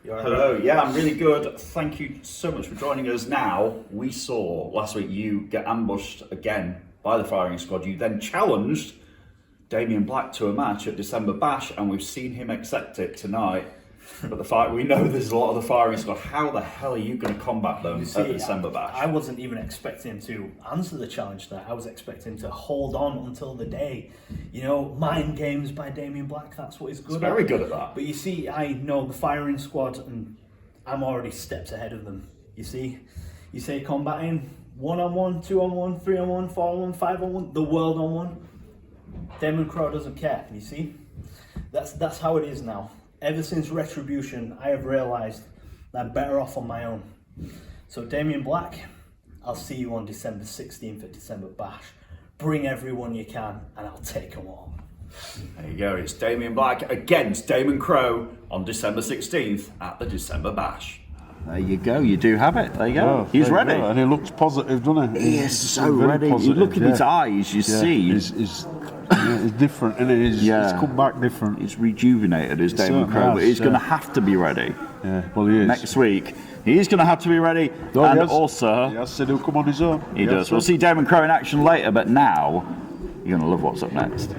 Hello, yeah, I'm really good. Thank you so much for joining us. Now, we saw last week you get ambushed again by the firing squad. You then challenged Damian Black to a match at December Bash, and we've seen him accept it tonight. But the fight, we know there's a lot of the firing squad. How the hell are you going to combat them at the December Bash? I wasn't even expecting to answer the challenge there. I was expecting to hold on until the day. You know, mind games by Damian Black, that's what he's good at. Very good at that. But you see, I know the firing squad and I'm already steps ahead of them. You see, you say combating 1-on-1, 2-on-1, 3-on-1, 4-on-1, 5-on-1, the world on one. Daemon Crowe doesn't care, you see? That's how it is now. Ever since Retribution, I have realised that I'm better off on my own. So Damian Black, I'll see you on December 16th at December Bash. Bring everyone you can and I'll take them all. There you go, it's Damian Black against Daemon Crowe on December 16th at the December Bash. There you go, you do have it. There you go. Yeah, he's ready. And he looks positive, doesn't he? He is so ready. You look at his eyes, you see. He's different, and he's come back different. He's rejuvenated as Daemon Crowe, but he's going to have to be ready. Yeah, well, he is. Next week, he's going to have to be ready. And also, he has said he'll come on his own. He does. We'll see Daemon Crowe in action later, but now, you're going to love what's up next.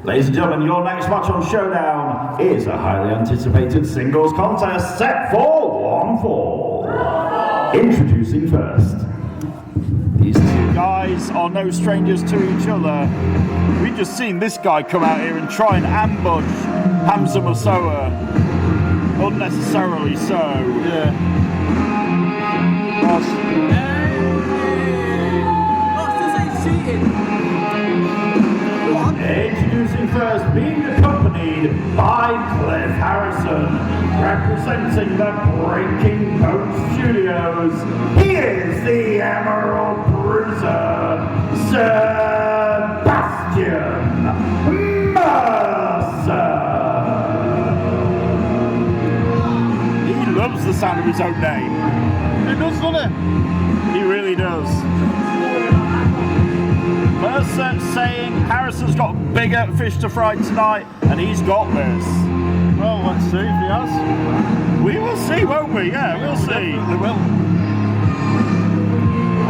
Ladies and gentlemen, your next match on Showdown is a highly anticipated singles contest set for one fall. Introducing first. These two guys are no strangers to each other. We've just seen this guy come out here and try and ambush Hamzah Musoa. Unnecessarily so. Yeah. Introducing first, being accompanied by Cliff Harrison, representing the Breaking Bones Studios. He is the Emerald Bruiser, Sebastian Mercer. He loves the sound of his own name. He does, doesn't he? He really does. Mercer saying Harrison's got bigger fish to fry tonight, and he's got this. Well, let's see if he has. We will see, won't we? Yeah, we'll see. We will.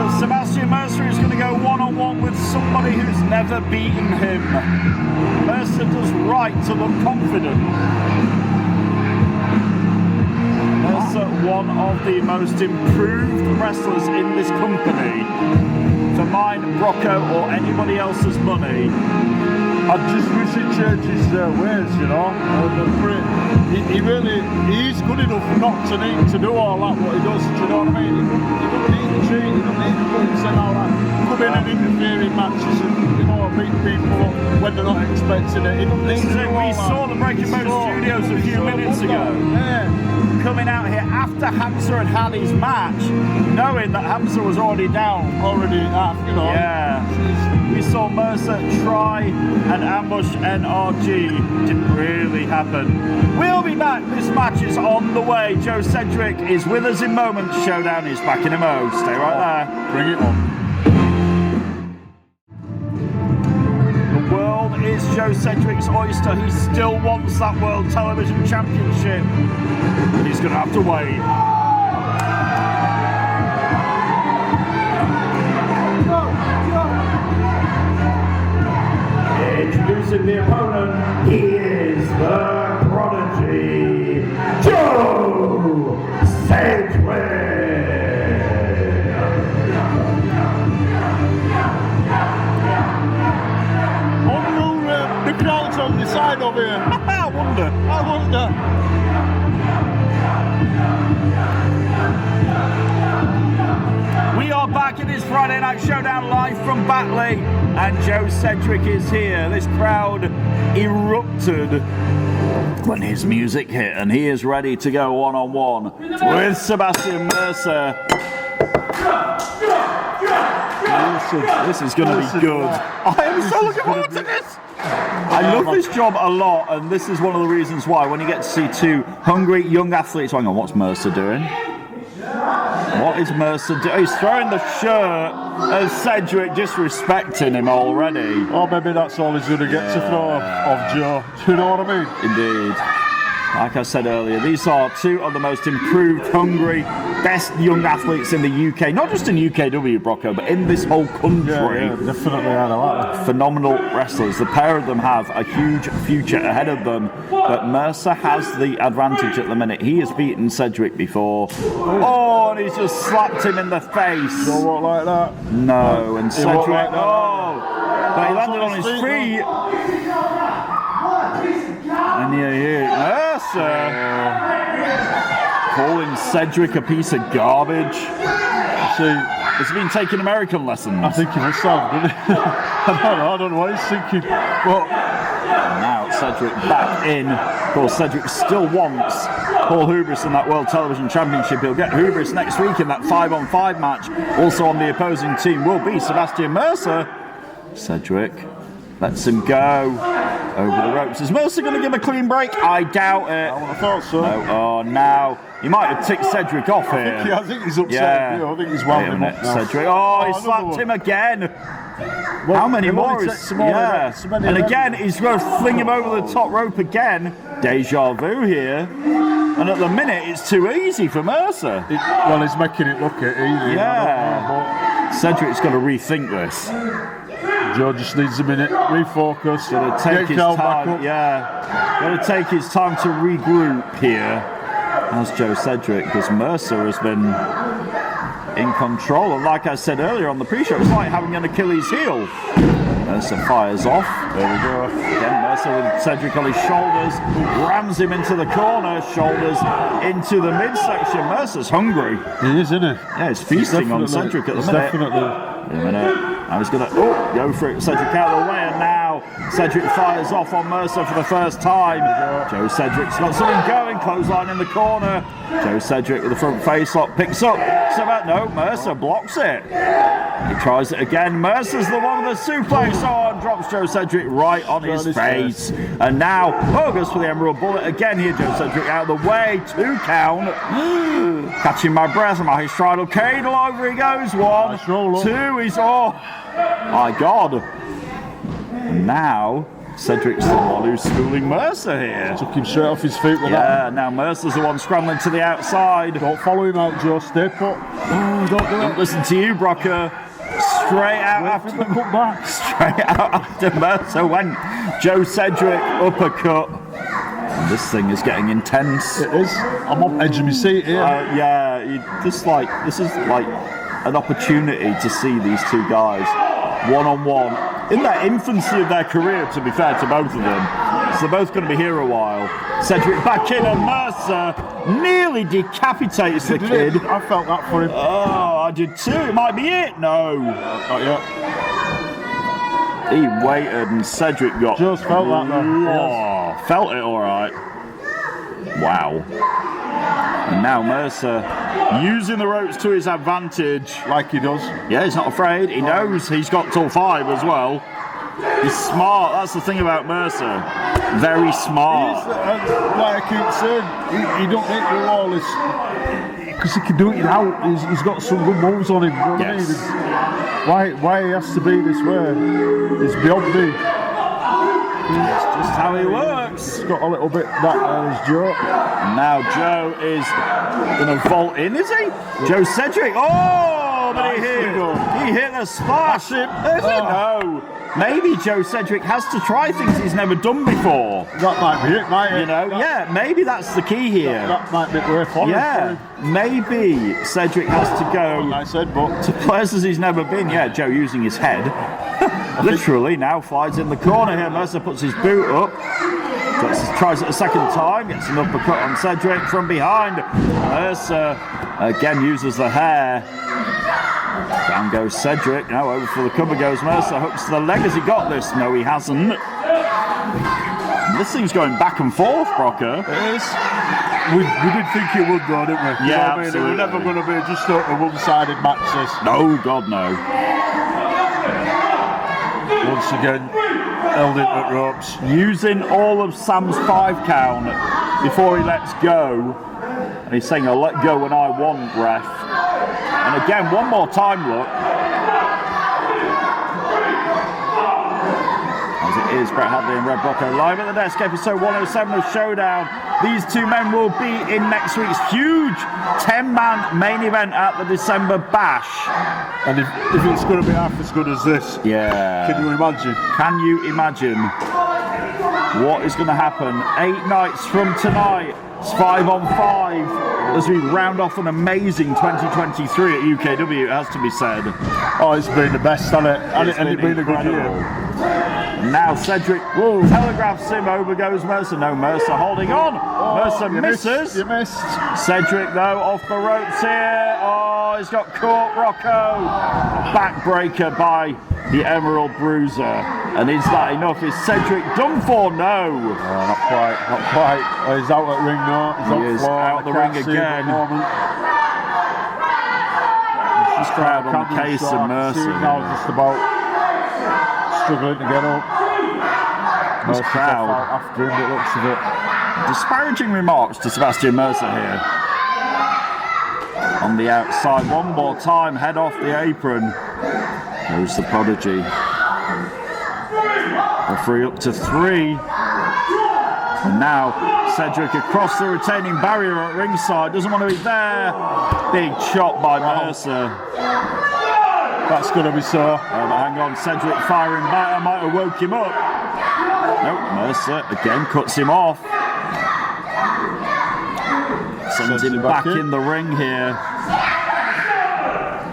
But Sebastian Mercer is going to go one-on-one with somebody who's never beaten him. Mercer does right to look confident. Mercer, one of the most improved wrestlers in this company. For mine, Brocco, or anybody else's money. I just wish he changes their ways, you know. He's good enough not to need to do all that, what he does, do you know what I mean? He doesn't need to cheat, he doesn't need to put himself all that. Come in and interfere in matches and, you know, beat people up when they're not expecting it. He doesn't need to do all We that. saw the Breaking Bones Studios a few minutes ago. Yeah. Coming out here after Hamzah and Hadley's match, knowing that Hamzah was already down. Already half, you know. Yeah. We saw Mercer try and ambush NRG. Didn't really happen. We'll be back. This match is on the way. Joe Sedgwick is with us in moments. Showdown is back in a mo. Stay right there. Bring it on. The world is Joe Sedgwick's oyster. He still wants that World Television Championship. But he's going to have to wait. Introducing the opponent, he is the prodigy, Joe Sedgwick. The crowd's on the side of here. I wonder. We are back in this Friday Night Showdown live from Batley, and Joe Sedgwick is here. This crowd erupted when his music hit, and he is ready to go one-on-one with Sebastian Mercer. This is going to be good. I am so looking forward to this. I love this job a lot, and this is one of the reasons why. When you get to see two hungry young athletes, hang on, what's Mercer doing? What is Mercer doing? He's throwing the shirt of Sedgwick, disrespecting him already. Oh, maybe that's all he's going to get to throw of Joe. Do you know what I mean? Indeed. Like I said earlier, these are two of the most improved, hungry, best young athletes in the UK. Not just in UKW, Brocco, but in this whole country. Yeah, definitely. I like that. Phenomenal wrestlers. The pair of them have a huge future ahead of them. But Mercer has the advantage at the minute. He has beaten Sedgwick before. Oh, and he's just slapped him in the face. Don't walk like that. No, and He won't Sedgwick. like that. Oh, but he landed on his feet. And here, Mercer calling Sedgwick a piece of garbage. See, Has he been taking American lessons? I think he must have, didn't he? I don't know what he's thinking. But Now Sedgwick back in. Of course, Sedgwick still wants Paul Hubris in that World Television Championship. He'll get Hubris next week in that 5-on-5 match. Also on the opposing team will be Sebastian Mercer. Sedgwick lets him go over the ropes. Is Mercer going to give a clean break? I doubt it. I would have thought so. No, oh, now he might have ticked Sedgwick off here. I think he's upset. Yeah. I think he's wound him up now. Sedgwick. Oh, he another slapped one. him again. Well, How many he'll more? only Is, take some more yeah. of that. And again, he's going to fling him over the top rope again. Deja vu here. And at the minute, it's too easy for Mercer. Well, he's making it look easy. Yeah. Sedgwick's got to rethink this. Joe just needs a minute, refocus, Got to take get his Cal back time. up. Yeah. Got to take his time to regroup here. As Joe Sedgwick, because Mercer has been in control. And like I said earlier on the pre-show, it's like having an Achilles heel. Mercer fires off. There we go. Again, Mercer with Sedgwick on his shoulders. Rams him into the corner. Shoulders into the midsection. Mercer's hungry. He is, isn't he? Yeah, he's feasting on Sedgwick at the minute. Definitely. Wait a minute. Now he's going to go for it. Sedgwick out of the way, and now Sedgwick fires off on Mercer for the first time. Joe Sedgwick's got something going. Clothesline in the corner. Joe Sedgwick with the front face lock picks up. No, Mercer blocks it. He tries it again. Mercer's the one with the suplex on. Drops Joe Sedgwick right on his face. And now goes for the Emerald Bullet again here. Joe Sedgwick out of the way. 2 count. Catching my breath. My straddle cradle over he goes. 1, 2. He's my God. And now Cedric's the one who's schooling Mercer here. Took him straight off his feet with that. Yeah, now Mercer's the one scrambling to the outside. Don't follow him out, Joe. Stay put. Oh, don't do it. Listen to you, Brocker. Straight out after the cutback. Straight out after Mercer went. Joe Sedgwick uppercut. This thing is getting intense. It is. I'm on edge of my seat here. This is like an opportunity to see these two guys one-on-one in their infancy of their career, to be fair to both of them. So they're both going to be here a while. Cedric back in, and Mercer nearly decapitates the kid. I felt that for him. Oh, I did too. It might be it. No. Not yet. He waited and Cedric got... Just felt that though. Oh, felt it all right. Wow. And now Mercer using the ropes to his advantage. Like he does. Yeah, he's not afraid. He knows he's got till 5 as well. He's smart. That's the thing about Mercer. Very smart. Like I keep saying, he don't need to do all this because he can do it out. He's got some good moves on him. You know what I mean? Why he has to be this way is beyond me. It's just how he works. He's got a little bit that as Joe. And now Joe is going to vault in, is he? Joe Sedgwick. Oh, but he hit the splash. Is it? No. Maybe Joe Sedgwick has to try things he's never done before. That might be it, mate. You know, maybe that's the key here. That might be the way forward. Yeah, maybe Sedgwick has to go to places he's never been. Yeah, Joe using his head. Literally now flies in the corner here. Mercer puts his boot up. Tries it a second time. Gets an uppercut on Sedgwick from behind. Mercer again uses the hair. Down goes Sedgwick. Now over for the cover goes Mercer. Hooks to the leg. Has he got this? No, he hasn't. This thing's going back and forth, Brocker. It is. We did think it would though, didn't we? Yeah, absolutely. absolutely. It was never going to be just a one-sided match, this. No, God, no. Once again, held into the ropes. Using all of Sam's 5 count before he lets go. And he's saying, I'll let go when I want, ref. And again, one more time, look. As it is, Brett Hadley and Red Brocco live at the desk, episode 107 of Showdown. These two men will be in next week's huge 10-man main event at the December Bash. And if it's going to be half as good as this, yeah. Can you imagine? Can you imagine what is going to happen 8 nights from tonight? It's 5-on-5 as we round off an amazing 2023 at UKW, it has to be said. Oh, it's been the best, hasn't it? And it's been a good year. Now Sedgwick telegraphs him, over goes Mercer. No, Mercer holding on. Mercer misses. You missed. Cedric though off the ropes here. Oh, he's got caught, Rocco. Backbreaker by the Emerald Bruiser. And is that enough? Is Cedric done for? No. Oh, not quite. Oh, he's out at ring now. He is out the ring again. This crowd on the case of Mercer. Now just about struggling to get up. This crowd after him, it looks of it. Disparaging remarks to Sebastian Mercer here. On the outside, one more time, head off the apron. There's the Prodigy. Referee up to 3. And now Sedgwick across the retaining barrier at ringside. Doesn't want to be there. Big chop by Mercer. That's going to be sore. Oh, but hang on, Sedgwick firing back. I might have woke him up. Nope, Mercer again cuts him off. Sends him back in the ring here.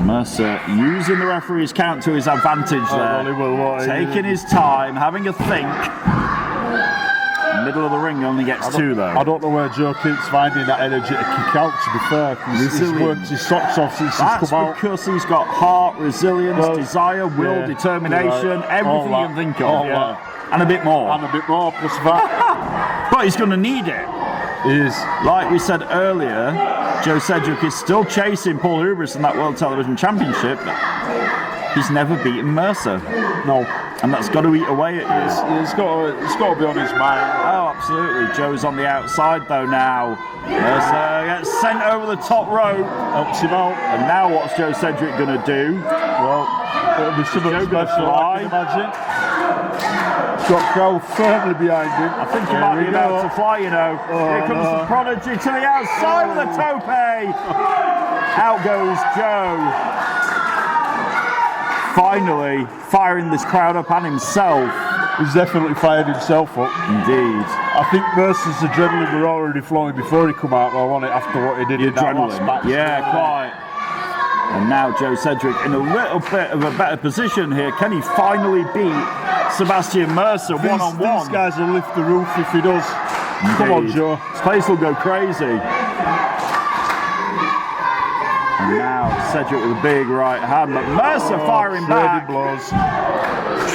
Mercer using the referee's count to his advantage there. Taking his time, having a think. Middle of the ring only gets 2 though. I don't know where Joe keeps finding that energy to kick out, to be fair. He's worked his socks off since he's come out. That's because he's got heart, resilience, desire, will, determination, everything you can think of. And a bit more. And a bit more, plus that. But he's going to need it. He is. Like we said earlier, Joe Sedgwick is still chasing Paul Hubris in that World Television Championship. He's never beaten Mercer. No. And that's got to eat away at you. It's got to be on his mind. Oh, absolutely. Joe's on the outside though now. Mercer gets sent over the top rope. Helps him out. And now what's Joe Sedgwick going to do? Well, it'll be something special, I can imagine. Got Crowe firmly behind him. I think he might be about to fly, you know. Here comes the Prodigy to the outside with a tope. Out goes Joe. Finally firing this crowd up and himself. He's definitely fired himself up. Indeed. I think Mercer's adrenaline were already flowing before he come out, though, wasn't it? After what he did in that last match. Yeah, quite. And now Joe Sedgwick in a little bit of a better position here. Can he finally beat Sebastian Mercer one-on-one? These guys will lift the roof if he does. Indeed. Come on, Joe. This place will go crazy. And now Sedgwick with a big right hand, but Mercer firing back. Blows.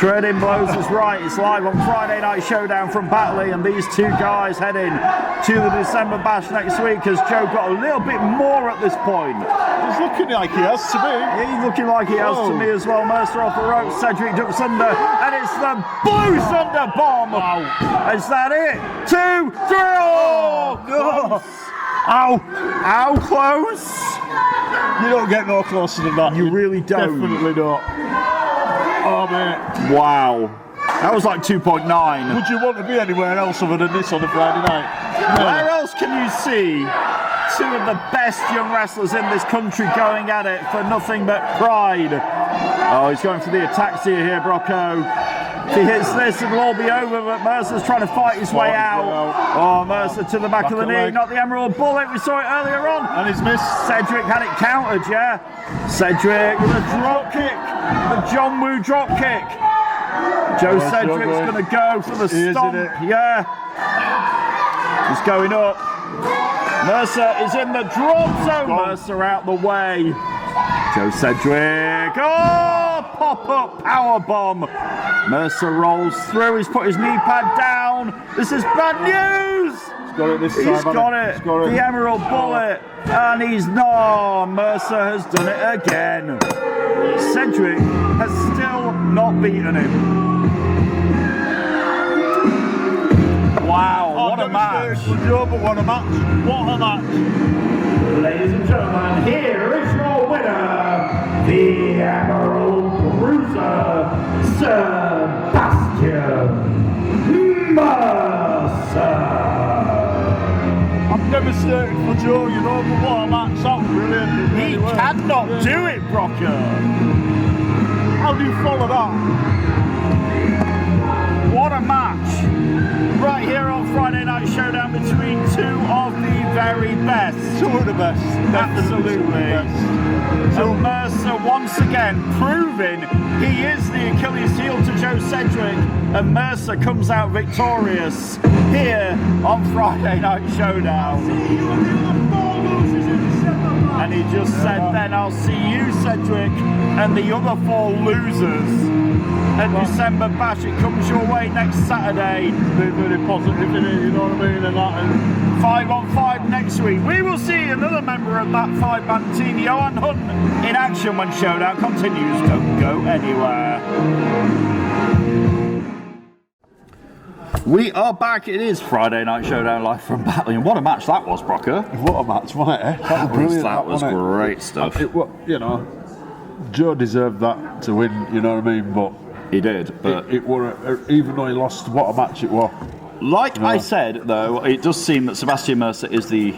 Trading blows is right. It's live on Friday Night Showdown from Batley, and these two guys heading to the December Bash next week as Joe got a little bit more at this point. He's looking like he has to me. He's looking like he has to me as well. Mercer off the rope, Sedgwick ducks under, and it's the Blue Thunder Bomb. Wow. Is that it? 2, 3, oh, no. Ow, ow, close. You don't get no closer than that. You really don't. Definitely not. Oh, mate. Wow. That was like 2.9. Would you want to be anywhere else other than this on a Friday night? No. Where else can you see two of the best young wrestlers in this country going at it for nothing but pride? Oh, he's going for the ataxia here, Brocco. If he hits this, it'll all be over, but Mercer's trying to fight his way out. Oh, Mercer to the back of the knee, not the Emerald Bullet. We saw it earlier on. And he's missed. Sedgwick had it countered, yeah. Sedgwick with a drop kick, the John Woo drop kick. Joe Sedgwick's going to go for the stomp. Yeah. He's going up. Mercer is in the drop zone. Mercer out the way. Joe Sedgwick. Oh, pop-up power bomb. Mercer rolls through. He's put his knee pad down. This is bad news. He's got it this time. He's got it. The Emerald Bullet. And he's not. Mercer has done it again. Sedgwick has still not beaten him. Wow, what a match. Joe, but what a match. What a match. Ladies and gentlemen, here is your winner, the Emerald Bruiser, Sebastian Mercer. I'm devastated for Joe, you know, but what a match. That was brilliant. He cannot do it, Brocker. How do you follow that? What a match. Right here on Friday Night Showdown between two of the very best. Two of the best. Absolutely. And Mercer once again proving he is the Achilles heel to Joe Sedgwick, and Mercer comes out victorious here on Friday Night Showdown. And he just said then, I'll see you, Sedgwick, and the other 4 losers at December Bash. It comes your way next Saturday. Be very positive in it, you know what I mean? And that, and 5-on-5 next week. We will see another member of that 5-man team, Johann, in action when Showdown continues. Don't go anywhere. We are back. It is Friday Night Showdown live from Batley, and what a match that was, Brocker. what a match, wasn't it? That was brilliant. That was great stuff. You know, Joe deserved that to win, you know what I mean? But he did, but it were, even though he lost, what a match it was. Like I said, though, it does seem that Sebastian Mercer is the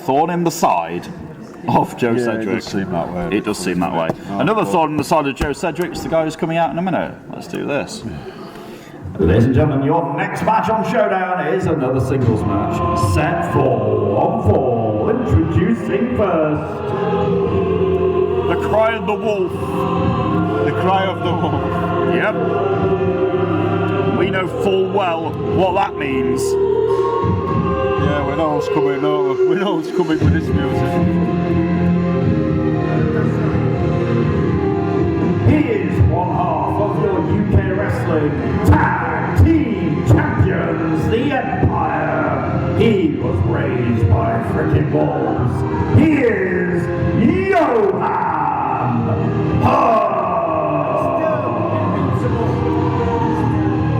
thorn in the side of Joe Sedgwick. It does seem that way. It does seem that way. Another thorn in the side of Joe Sedgwick is the guy who's coming out in a minute. Let's do this. Ladies and gentlemen, your next match on Showdown is another singles match. Set 4-on-4. Introducing first, the Cry of the Wolf. The Cry of the Wolf. Yep. We know full well what that means. Yeah, we know what's coming, don't we? We know what's coming with this music. He is one half of your UK Wrestling Tag Team Champions, the Empire. He was raised by frickin' balls. He is Johann.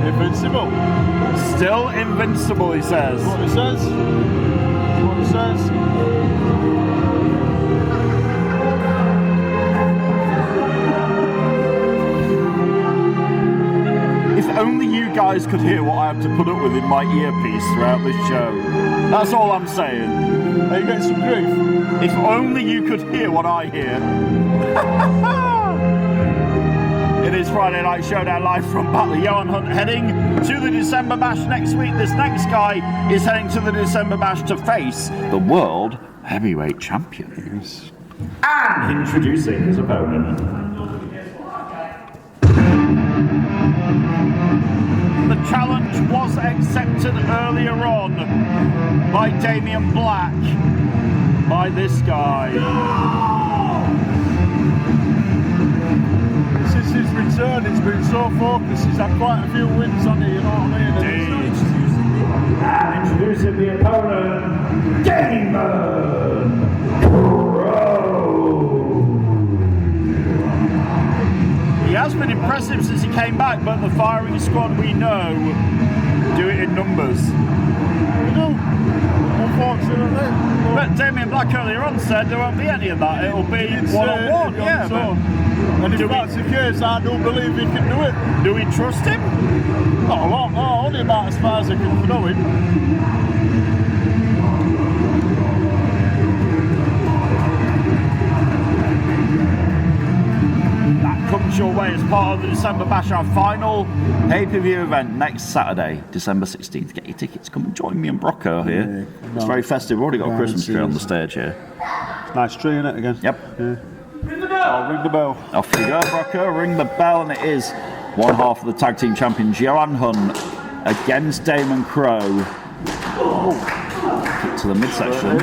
Invincible. Still invincible, he says. That's what it says. That's what it says. If If only you guys could hear what I have to put up with in my earpiece throughout this show. That's all I'm saying. Are you getting some grief? If only you could hear what I hear. It is Friday Night Showdown live from Batley. Johann Hunt heading to the December Bash next week. This next guy is heading to the December Bash to face the World Heavyweight Champion. And introducing his opponent. The challenge was accepted earlier on by Damian Black, by this guy. Since his return, he's been so focused. He's had quite a few wins on it, you know what I mean? And introducing the opponent, Daemon Crowe. He has been impressive since he came back, but the firing squad we know do it in numbers. You know, unfortunately. But Damian Black earlier on said there won't be any of that. It'll be one-on-one. Yeah, but and if that's the case, I do believe he can do it. do we trust him? Not a lot, no, only about as far as I can throw him. That comes your way as part of the December Bash, our final pay-per-view event next Saturday, December 16th. Get your tickets. Come and join me and Brocco here. It's very festive. We've already got a Christmas tree on the stage here. Nice tree, isn't it, again? Yep. Yeah. I'll ring the bell. Off you go, Brocco. Ring the bell, and it is one half of the tag team champions, Johann Hunt against Daemon Crowe. Kick to the midsection.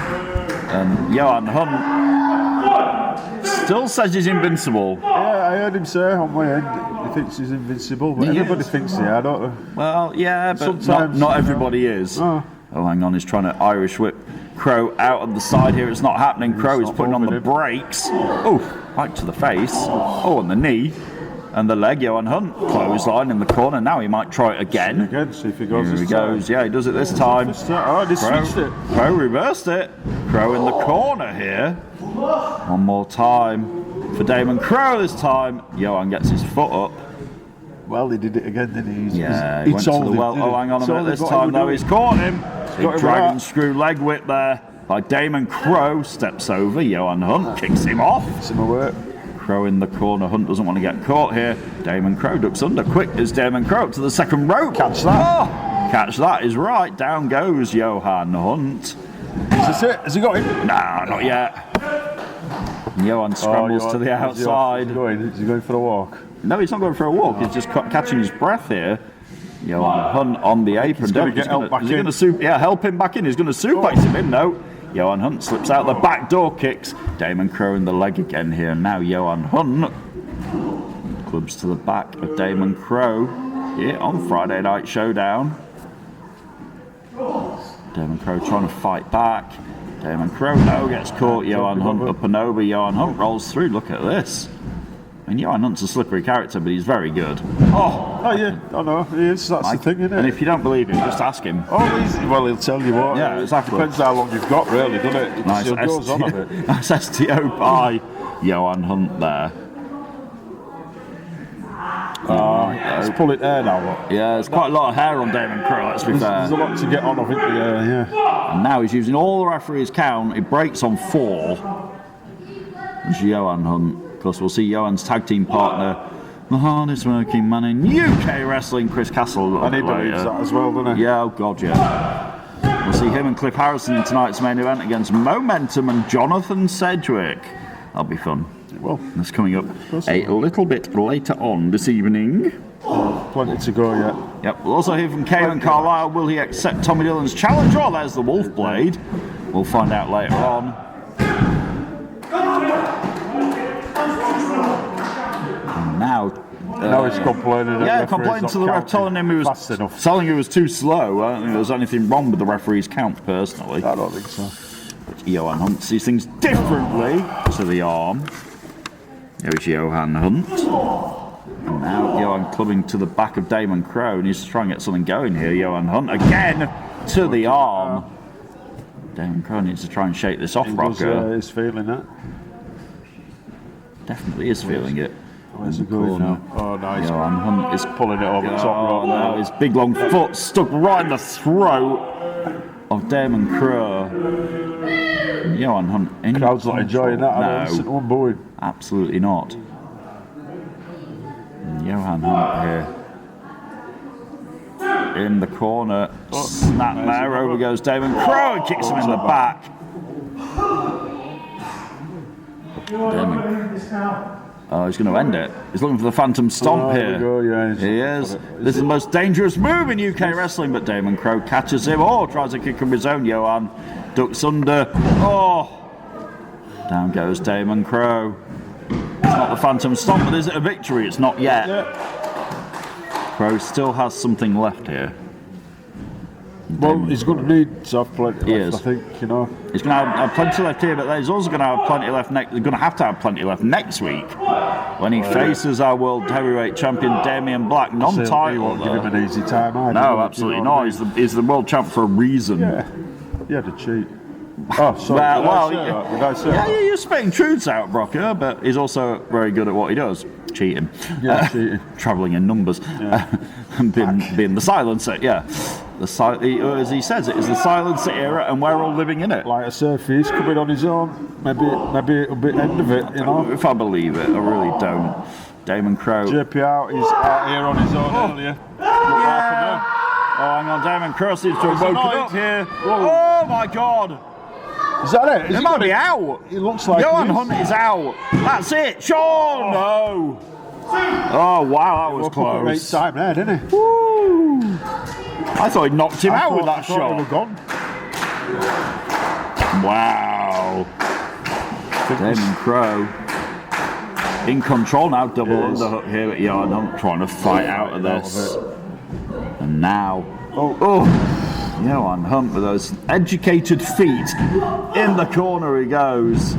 And Johann Hunt still says he's invincible. Yeah, I heard him say on my end he thinks he's invincible, but everybody thinks they are, don't they? Well, yeah, but Sometimes, not everybody is. Oh. Oh, hang on, he's trying to Irish whip Crowe out on the side here. It's not happening. Crowe is putting on the brakes. Oh, right to the face. Oh, and the knee. And the leg, Johann Hunt. Clothesline in the corner. Now he might try it again. See if he goes Here this he goes. time. Yeah, he does it this time. Oh, they switched it. Crowe reversed it. Crowe in the corner here. One more time for Daemon Crowe this time. Johann gets his foot up. Well, he did it again, didn't he? He went to the well. Oh, hang on a minute. This time, though, he's caught him. Big dragon screw leg whip there by Daemon Crowe. Steps over. Johann Hunt kicks him off. Some away. Crowe in the corner. Hunt doesn't want to get caught here. Daemon Crowe ducks under. Quick is Daemon Crowe up to the second rope. Catch that. Oh, catch that is right. Down goes Johann Hunt. Is this it? Has he got him? Nah, not yet. Johann scrambles to the outside. Is he going for a walk? No, he's not going for a walk. He's just catching his breath here. Johann Hunt on the apron. He's going to get help back in. Help him back in. He's going to suplex him in, no. Johann Hunt slips out the back door, kicks Daemon Crowe in the leg again here. Now Johann Hunt clubs to the back of Daemon Crowe here on Friday Night Showdown. Daemon Crowe trying to fight back. Daemon Crowe gets caught. Johann Hunt up and over. Johann Hunt rolls through. Look at this. I mean, Johann Hunt's a slippery character, but he's very good. Oh yeah, I know, he is, that's the thing, isn't it? And if you don't believe him, just ask him. Oh, well, he'll tell you what. Yeah, exactly. Depends how long you've got, really, doesn't it? Nice It goes on a bit. Nice STO by Johann Hunt there. Let's pull it there now. Look. Yeah, there's quite a lot of hair on Daemon Crowe, let's be fair. There's a lot to get on, I think, yeah. And now he's using all the referee's count. He breaks on 4. It's Johann Hunt. Of course, we'll see Johann's tag team partner, the hardest working man in UK wrestling, Chris Castle. And he believes that as well, doesn't he? Yeah, oh God, yeah. We'll see him and Cliff Harrison in tonight's main event against Mo-Menttum and Jonathan Sedgwick. That'll be fun. Well, that's coming up a little bit later on this evening. Plenty to go yet. Yep, we'll also hear from Cayman Carlisle. Will he accept Tommy Dillon's challenge? Oh, there's the Wolf Blade. We'll find out later on. And now he's complaining. Yeah, complaining to the ref, telling him he was too slow. I don't think there's anything wrong with the referee's count, personally. I don't think so. But Johann Hunt sees things differently to the arm. There's Johann Hunt. And now Johann clubbing to the back of Daemon Crowe, and he's trying to get something going here. Johann Hunt again to the arm. Daemon Crowe needs to try and shake this off, Rocker. He's feeling that. Definitely is feeling it. Where's he going now? Oh, nice. Johann Hunt is Pulling it over the top rope. now. His big long foot stuck right in the throat of Daemon Crowe. Johann Hunt in Crowd's not enjoying that. I don't No, listen to him booing. absolutely not. And Johann Hunt here. In the corner, snap there, over goes Daemon Crowe and kicks him in the back. Daemon. Oh, he's going to end it. He's looking for the Phantom Stomp here. He is. This is the most dangerous move in UK wrestling, but Daemon Crowe catches him. Oh, tries to kick him his own. Johann ducks under. Oh, down goes Daemon Crowe. It's not the Phantom Stomp, but is it a victory? It's not yet. Crowe still has something left here. Well, he's going to need to have plenty left, I think, you know. He's going to have plenty left here, but he's also going to have plenty left next. They're going to have plenty left next week when he faces our world heavyweight champion Damian Black, non-title. He won't give him an easy time either. No, absolutely not. He's the world champ for a reason. Yeah, he had to cheat. Oh, sorry. Did I say that? You're spitting truths out, Brocker, but he's also very good at what he does. Cheating. Yeah, cheating. Travelling in numbers. And being the silencer, yeah. As he says, it is the silencer era and we're all living in it. Like I say, if he's coming on his own, maybe it'll be the end of it, you know. If I believe it, I really don't. Daemon Crowe. JPR is out here on his own earlier. Yeah. Oh, hang on, Daemon Crowe seems to have woken up here. Oh my God. Is that it? He might be out. It looks like Johann Hunt is out. That's it. Sean! No. Oh, wow, that was close. Great time there, didn't he? Woo. I thought he knocked him out with that shot. He was gone. Wow. Daemon Crowe in control now. Double underhook here at Johann Hunt, trying to fight out of this. And now, Johann Hunt with those educated feet. In the corner he goes.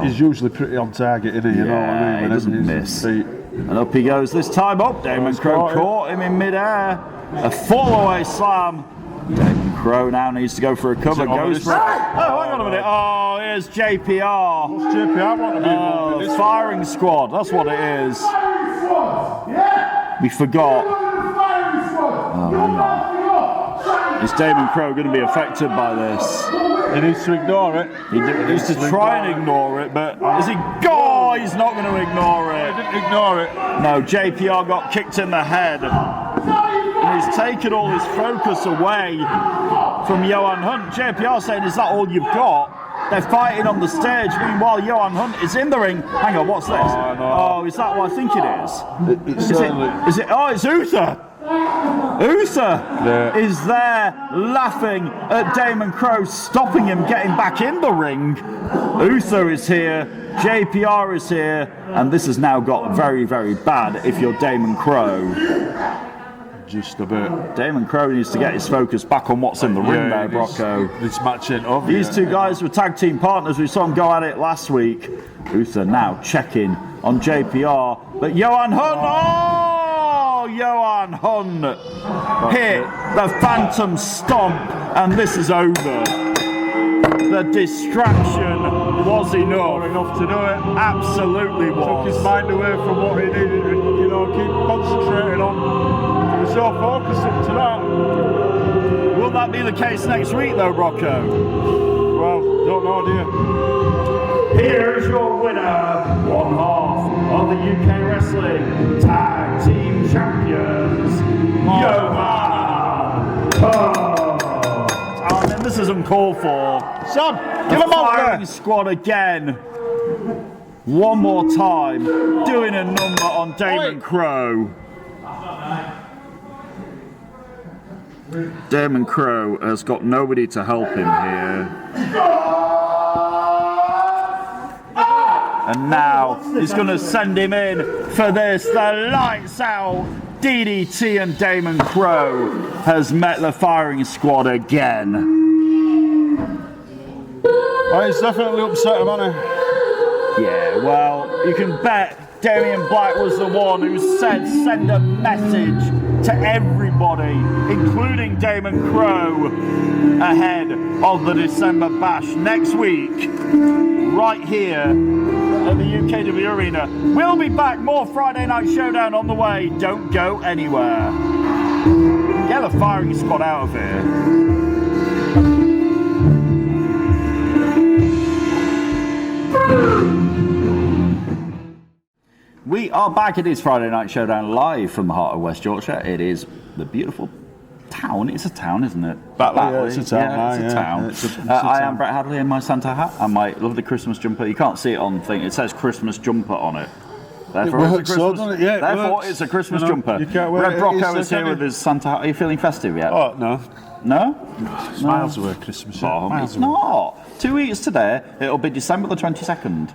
He's usually pretty on target, isn't he? You know what I mean? He doesn't miss. And up he goes this time up. Daemon Crowe caught him in midair. A fall-away slam. Daemon Crowe now needs to go for a cover. Goes for it. Oh, hang on a minute. Oh, here's JPR. What's JPR want to be involved in this? Firing squad. That's what it is. We forgot. Oh, hang on. Is Daemon Crowe going to be affected by this? He needs to ignore it. He needs to try and ignore it, but is he? Oh, he's not going to ignore it. He didn't ignore it. No, JPR got kicked in the head. And he's taken all his focus away from Johann Hunt. JPR saying, is that all you've got? They're fighting on the stage. Meanwhile, Johann Hunt is in the ring. Hang on, what's this? Oh, is that what I think it is? Is it? Oh, it's Uther. Uther is there laughing at Daemon Crowe, stopping him getting back in the ring. Uther is here, JPR is here, and this has now got very, very bad if you're Daemon Crowe. Just a bit. Daemon Crowe needs to get his focus back on what's in the ring there, Brocco. This match ain't over. These two guys were tag team partners. We saw them go at it last week. Uther now checking on JPR, but Johann Hunt, Johann Hunt hit the Phantom Stomp, and this is over. The distraction was enough to do it. Absolutely was. Took his mind away from what he needed to, keep concentrating on. He was so focused up to that. Will that be the case next week, though, Rocco? Well, don't know, do you? Here is your winner, one half of the UK Wrestling Tag Team Champions, Johann. And this is uncalled for. Sam, give him up there. Firing squad again. One more time, doing a number on Daemon Crowe. Daemon Crowe has got nobody to help him here. And now he's going to send him in for this. The lights out DDT, and Daemon Crowe has met the firing squad again. Oh, he's definitely upset him, hasn't he? Yeah, well, you can bet Damian Black was the one who said send a message to everybody, including Daemon Crowe, ahead of the December Bash next week, right here at the UKW Arena. We'll be back, more Friday Night Showdown on the way. Don't go anywhere. Get the firing squad out of here. We are back. It is Friday Night Showdown live from the heart of West Yorkshire. It is the beautiful town. It's a town, isn't it? Batley, it's a town. Yeah, it's a town. It's a I town. am Brett Hadley in my Santa hat and my lovely Christmas jumper. You can't see it on the thing. It says Christmas jumper on it. Therefore, It works, it's a Christmas, doesn't it? Yeah, it therefore works. it's a Christmas You know, jumper. you can't wear Red it Brocco Easter, is here can with you? his Santa hat. Are you feeling festive yet? Oh, no. No? It's miles away, Christmas. Oh, miles it's away. not. 2 weeks today. It'll be December the 22nd.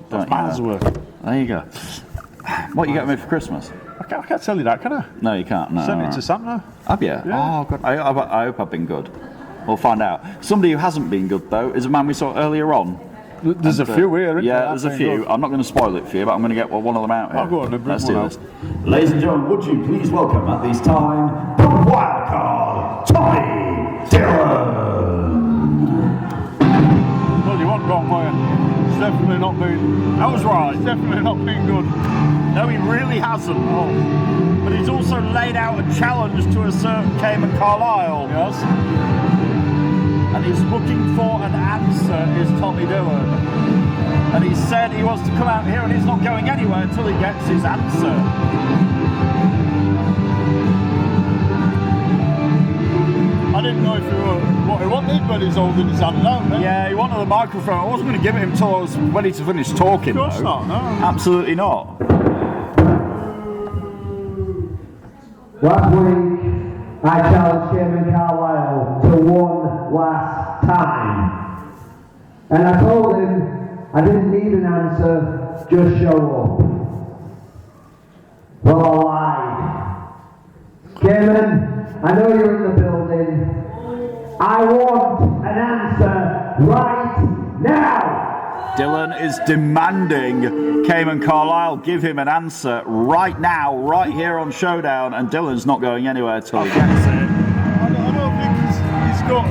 Don't you Miles know? away. There you go. What you getting me for Christmas? I can't tell you that, can I? No, you can't. No. Send all it to right. Santa. Have you? Yeah. Oh, good. I hope I've been good. We'll find out. Somebody who hasn't been good, though, is a man we saw earlier on. There's a few here, isn't Yeah, there? there's a That's few. good. I'm not going to spoil it for you, but I'm going to get one of them out here. Oh, go on, then, bring Let's do one this. Ladies and gentlemen, would you please welcome at this time the wildcard, Tommy Dillon. Well, you want wrong, were you? It's definitely not been. I was right. It's definitely not been good. No, he really hasn't. Oh, But he's also laid out a challenge to a certain Cayman Carlisle. yes. And he's looking for an answer, is Tommy Dillon. And he said he wants to come out here and he's not going anywhere until he gets his answer. I didn't know if he were what he wanted, but he's holding his hand out. Eh? Yeah, he wanted the microphone. I wasn't going to give it him until I was ready to finish talking. Of course though. not, no. Absolutely not. Last week, I challenged Cayman Carlisle to one last time. And I told him I didn't need an answer, just show up. Well, I lied. Cayman, I know you're in the building. I want an answer right now! Dillon is demanding Cayman Carlisle give him an answer right now, right here on Showdown, and Dillon's not going anywhere till he gets it. I don't think he's got.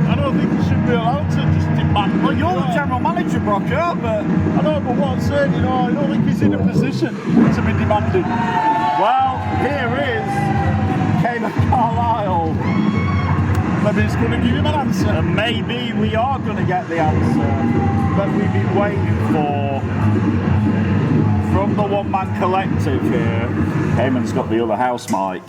I don't think he should be allowed to just demand. Well, you're the general manager, Brocco, but... I know, but what I'm saying, you know, I don't think he's in a position to be demanding. Well, here is Cayman Carlisle. Maybe he's going to give him an answer. And maybe we are going to get the answer that we've been waiting for from the one-man collective here. Cayman's got the other house mic.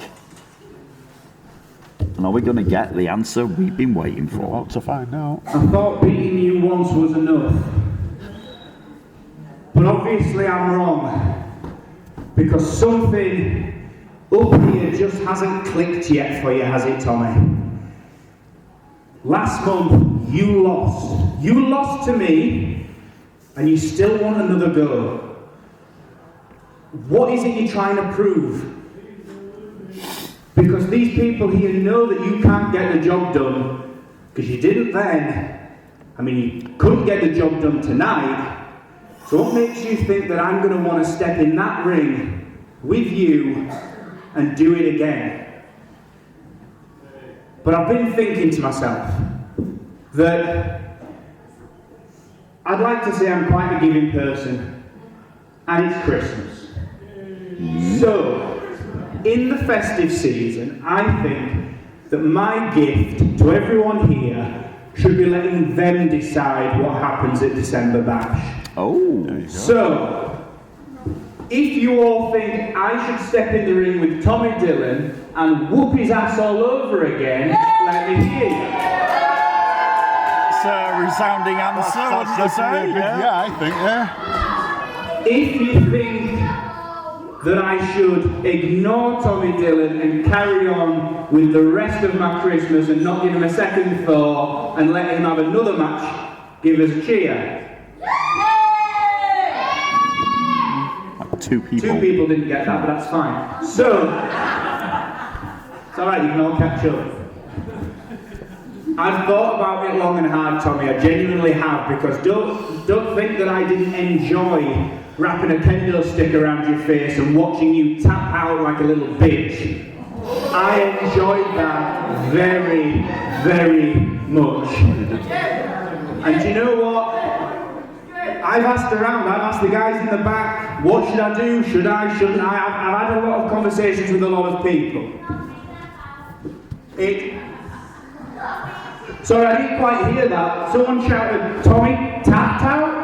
And are we going to get the answer we've been waiting for? What to find out. I thought beating you once was enough. But obviously I'm wrong. Because something up here just hasn't clicked yet for you, has it, Tommy? Last month, you lost. You lost to me, and you still want another go. What is it you're trying to prove? Because these people here know that you can't get the job done, because you didn't then. I mean, you couldn't get the job done tonight. So what makes you think that I'm going to want to step in that ring with you and do it again? But I've been thinking to myself that I'd like to say I'm quite a giving person, and it's Christmas. So, in the festive season, I think that my gift to everyone here should be letting them decide what happens at December Bash. Oh. So, if you all think I should step in the ring with Tommy Dillon and whoop his ass all over again, let me hear you. It's a resounding answer, wouldn't you say? Yeah, I think, yeah. If you think that I should ignore Tommy Dillon and carry on with the rest of my Christmas and not give him a second thought and let him have another match, give us a cheer. Two people. Two people didn't get that, but that's fine. So, it's alright, you can all catch up. I've thought about it long and hard, Tommy. I genuinely have, because don't think that I didn't enjoy wrapping a kendo stick around your face and watching you tap out like a little bitch. I enjoyed that very, very much. And do you know what? I've asked around, I've asked the guys in the back, what should I do? Should I, shouldn't I? I've had a lot of conversations with a lot of people. Sorry, I didn't quite hear that. Someone shouted, Tommy tapped out?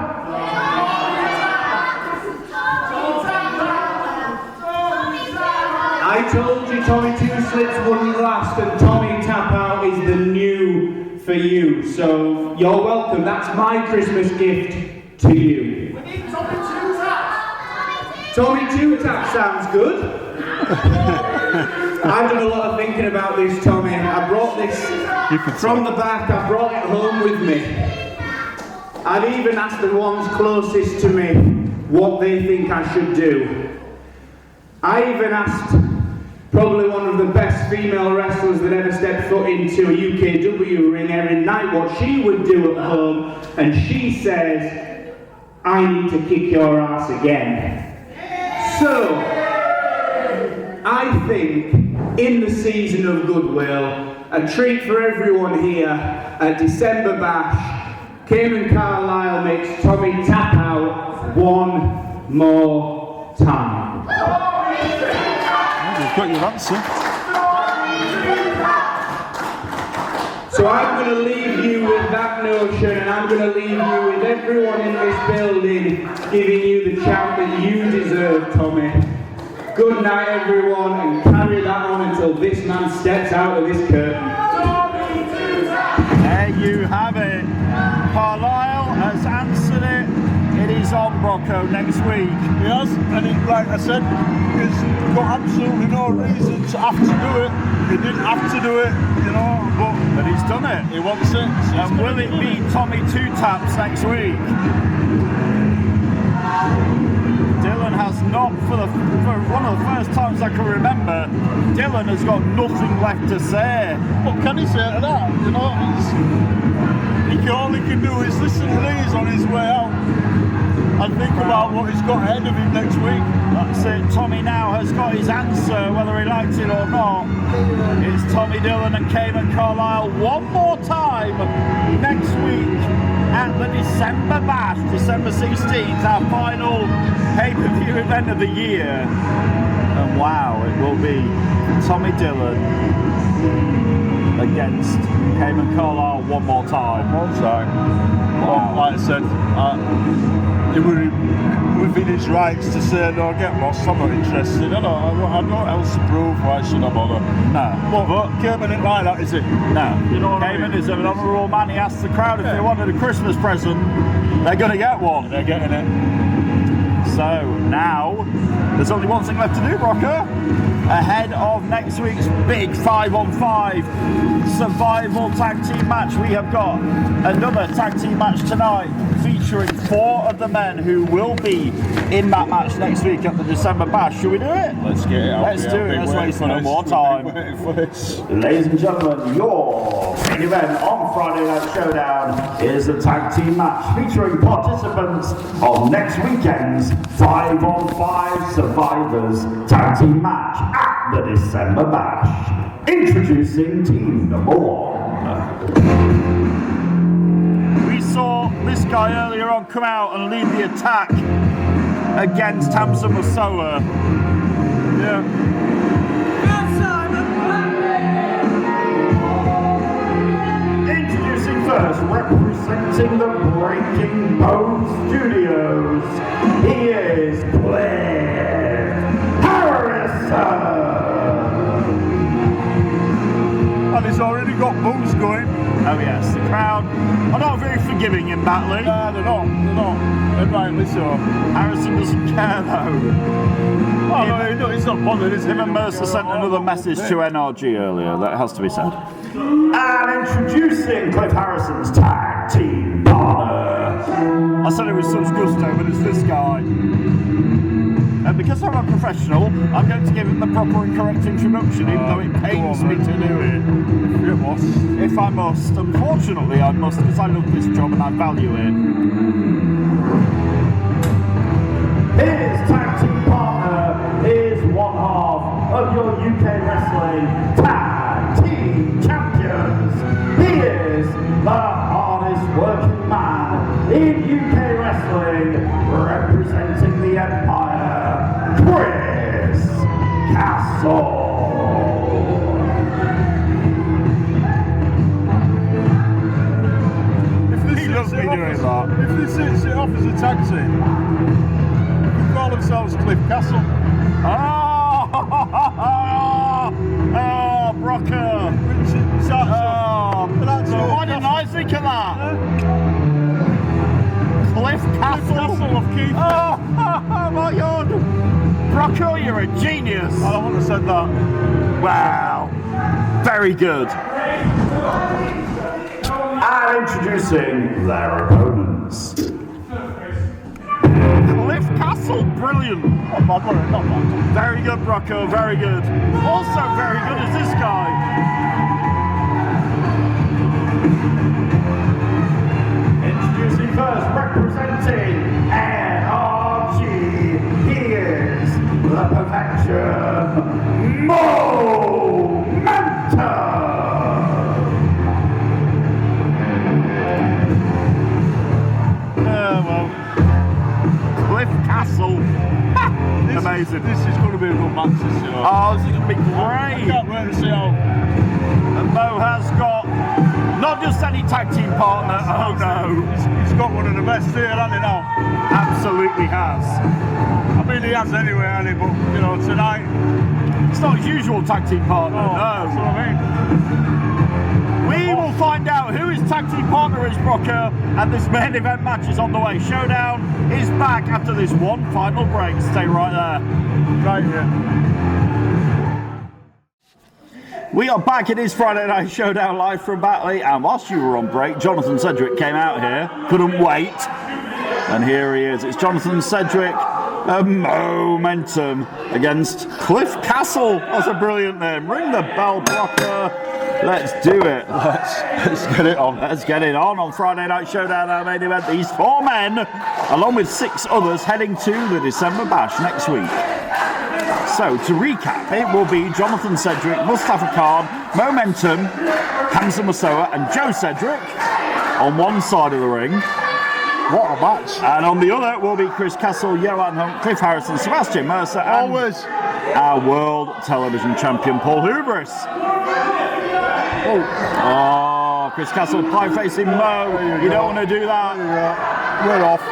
I told you Tommy two slips wouldn't last, and Tommy tap out is the new for you. So you're welcome. That's my Christmas gift to you. We need Tommy two taps. Tommy two taps sounds good. I've done a lot of thinking about this, Tommy. I brought this from the back. I brought it home with me. I've even asked the ones closest to me what they think I should do. I even asked probably one of the best female wrestlers that ever stepped foot into a UKW ring every night what she would do at home, and she says, I need to kick your ass again. So, I think in the season of goodwill, a treat for everyone here at December Bash, Cayman Carlisle makes Tommy tap out one more time. You've got your answer. So I'm going to leave you with that notion, and I'm going to leave you with everyone in this building giving you the chant that you deserve, Tommy. Good night, everyone, and carry that on until this man steps out of this curtain. There you have it. Carlisle has answered it. It is on Brocco next week. He has, and it, like I said, he's got absolutely no reason to have to do it. He didn't have to do it, you know, but He's done it. he wants it. So And will it be Tommy two taps next week? Dillon has not, for one of the first times I can remember, Dillon has got nothing left to say. What can he say to that? You know, all he can do is listen to these on his way out and think about what he's got ahead of him next week. That's it. Tommy now has got his answer, whether he likes it or not. It's Tommy Dillon and Cayman Carlisle one more time next week at the December Bash, December 16th, our final pay-per-view event of the year. And wow, it will be Tommy Dillon against Cayman Carlisle one more time. One time. Well, like I said, it would within his rights to say, no, get lost, I'm not interested. I don't else to prove, why should I bother? No. But Cayman isn't like that, is it? No. You know what I Cayman mean? is an honourable man. He asked the crowd if they wanted a Christmas present. They're going to get one. They're getting it. So now, there's only one thing left to do, Rocker. Ahead of next week's big 5-on-5 survival tag team match, we have got another tag team match tonight featuring 4 of the men who will be in that match next week at the December Bash. Should we do it? Let's get it out. Let's do it. Let's waste no more time. This. Ladies and gentlemen, your main event on Friday Night Showdown is the tag team match featuring participants of next weekend's 5-on-5 Survivors tag team match at the December Bash. Introducing team number 1. We saw this guy earlier on come out and lead the attack against Hamzah Musoa. Yeah. Introducing first, representing the Breaking Bones Studios, he is Cliff Harrison. And he's already got booze going. Oh yes, the crowd are not very forgiving in battling. Nah, they're not. And rightly so. Harrison doesn't care though. Oh, no, he's not bothered, is he? Him and Mercer sent another message to NRG earlier, that has to be said. And introducing Cliff Harrison's tag team partner. I said it with such gusto, but it's this guy. And because I'm a professional, I'm going to give him the proper and correct introduction, even though it pains me to do it. If I must. Unfortunately, I must, because I love this job and I value it. His tag team partner is one half of your UK Wrestling Tag Team Champions. He is the hardest working man in UK Wrestling, representing the Empire, Chris Castle. He loves me doing that. If they sit off as a tag team, they call themselves Cliff Castle. Oh, Brocker. Why didn't I think of that? Cliff Castle. Castle of Keith. Oh my God. Brocker, you're a genius. I wouldn't have said that. Wow. Very good. And introducing their opponents. Cliff Castle, brilliant. Not bad, not bad. Very good, Rocco, very good. Also very good is this guy. Introducing first, representing NRG, he is the perfection, Mo-Menttum. Cliff Castle. Amazing. This is going to be a good match this year. Oh, this is going to be I great. can't wait to see how. And Mo has got not just any tag team partner, oh no. He's got one of the best here, hasn't he now? Absolutely has. I mean, he has anyway, hasn't he? But, you know, tonight. It's not his usual tag team partner, That's what I mean. We will find out who his tag team partner is, Brocker, and this main event match is on the way. Showdown is back after this one final break. Stay right there. Right here. We are back. It is Friday Night Showdown live from Batley, and whilst you were on break, Jonathan Sedgwick came out here, couldn't wait, and here he is. It's Jonathan Sedgwick, a Mo-Menttum against Cliff Castle. That's a brilliant name. Ring the bell, Brocker. Let's do it. Let's get it on. Let's get it on Friday Night Showdown, our main event. These 4 men, along with 6 others, heading to the December Bash next week. So, to recap, it will be Jonathan Sedgwick, Mustafa Khan, Mo-Menttum, Hamzah Musoa, and Joe Sedgwick on one side of the ring. What a match. And on the other will be Chris Castle, Johann, Cliff Harrison, Sebastian, Mercer, and Always. our world television champion, Paul Hubris. Oh, Chris Castle pie facing Mo. You don't want to do that. We're off.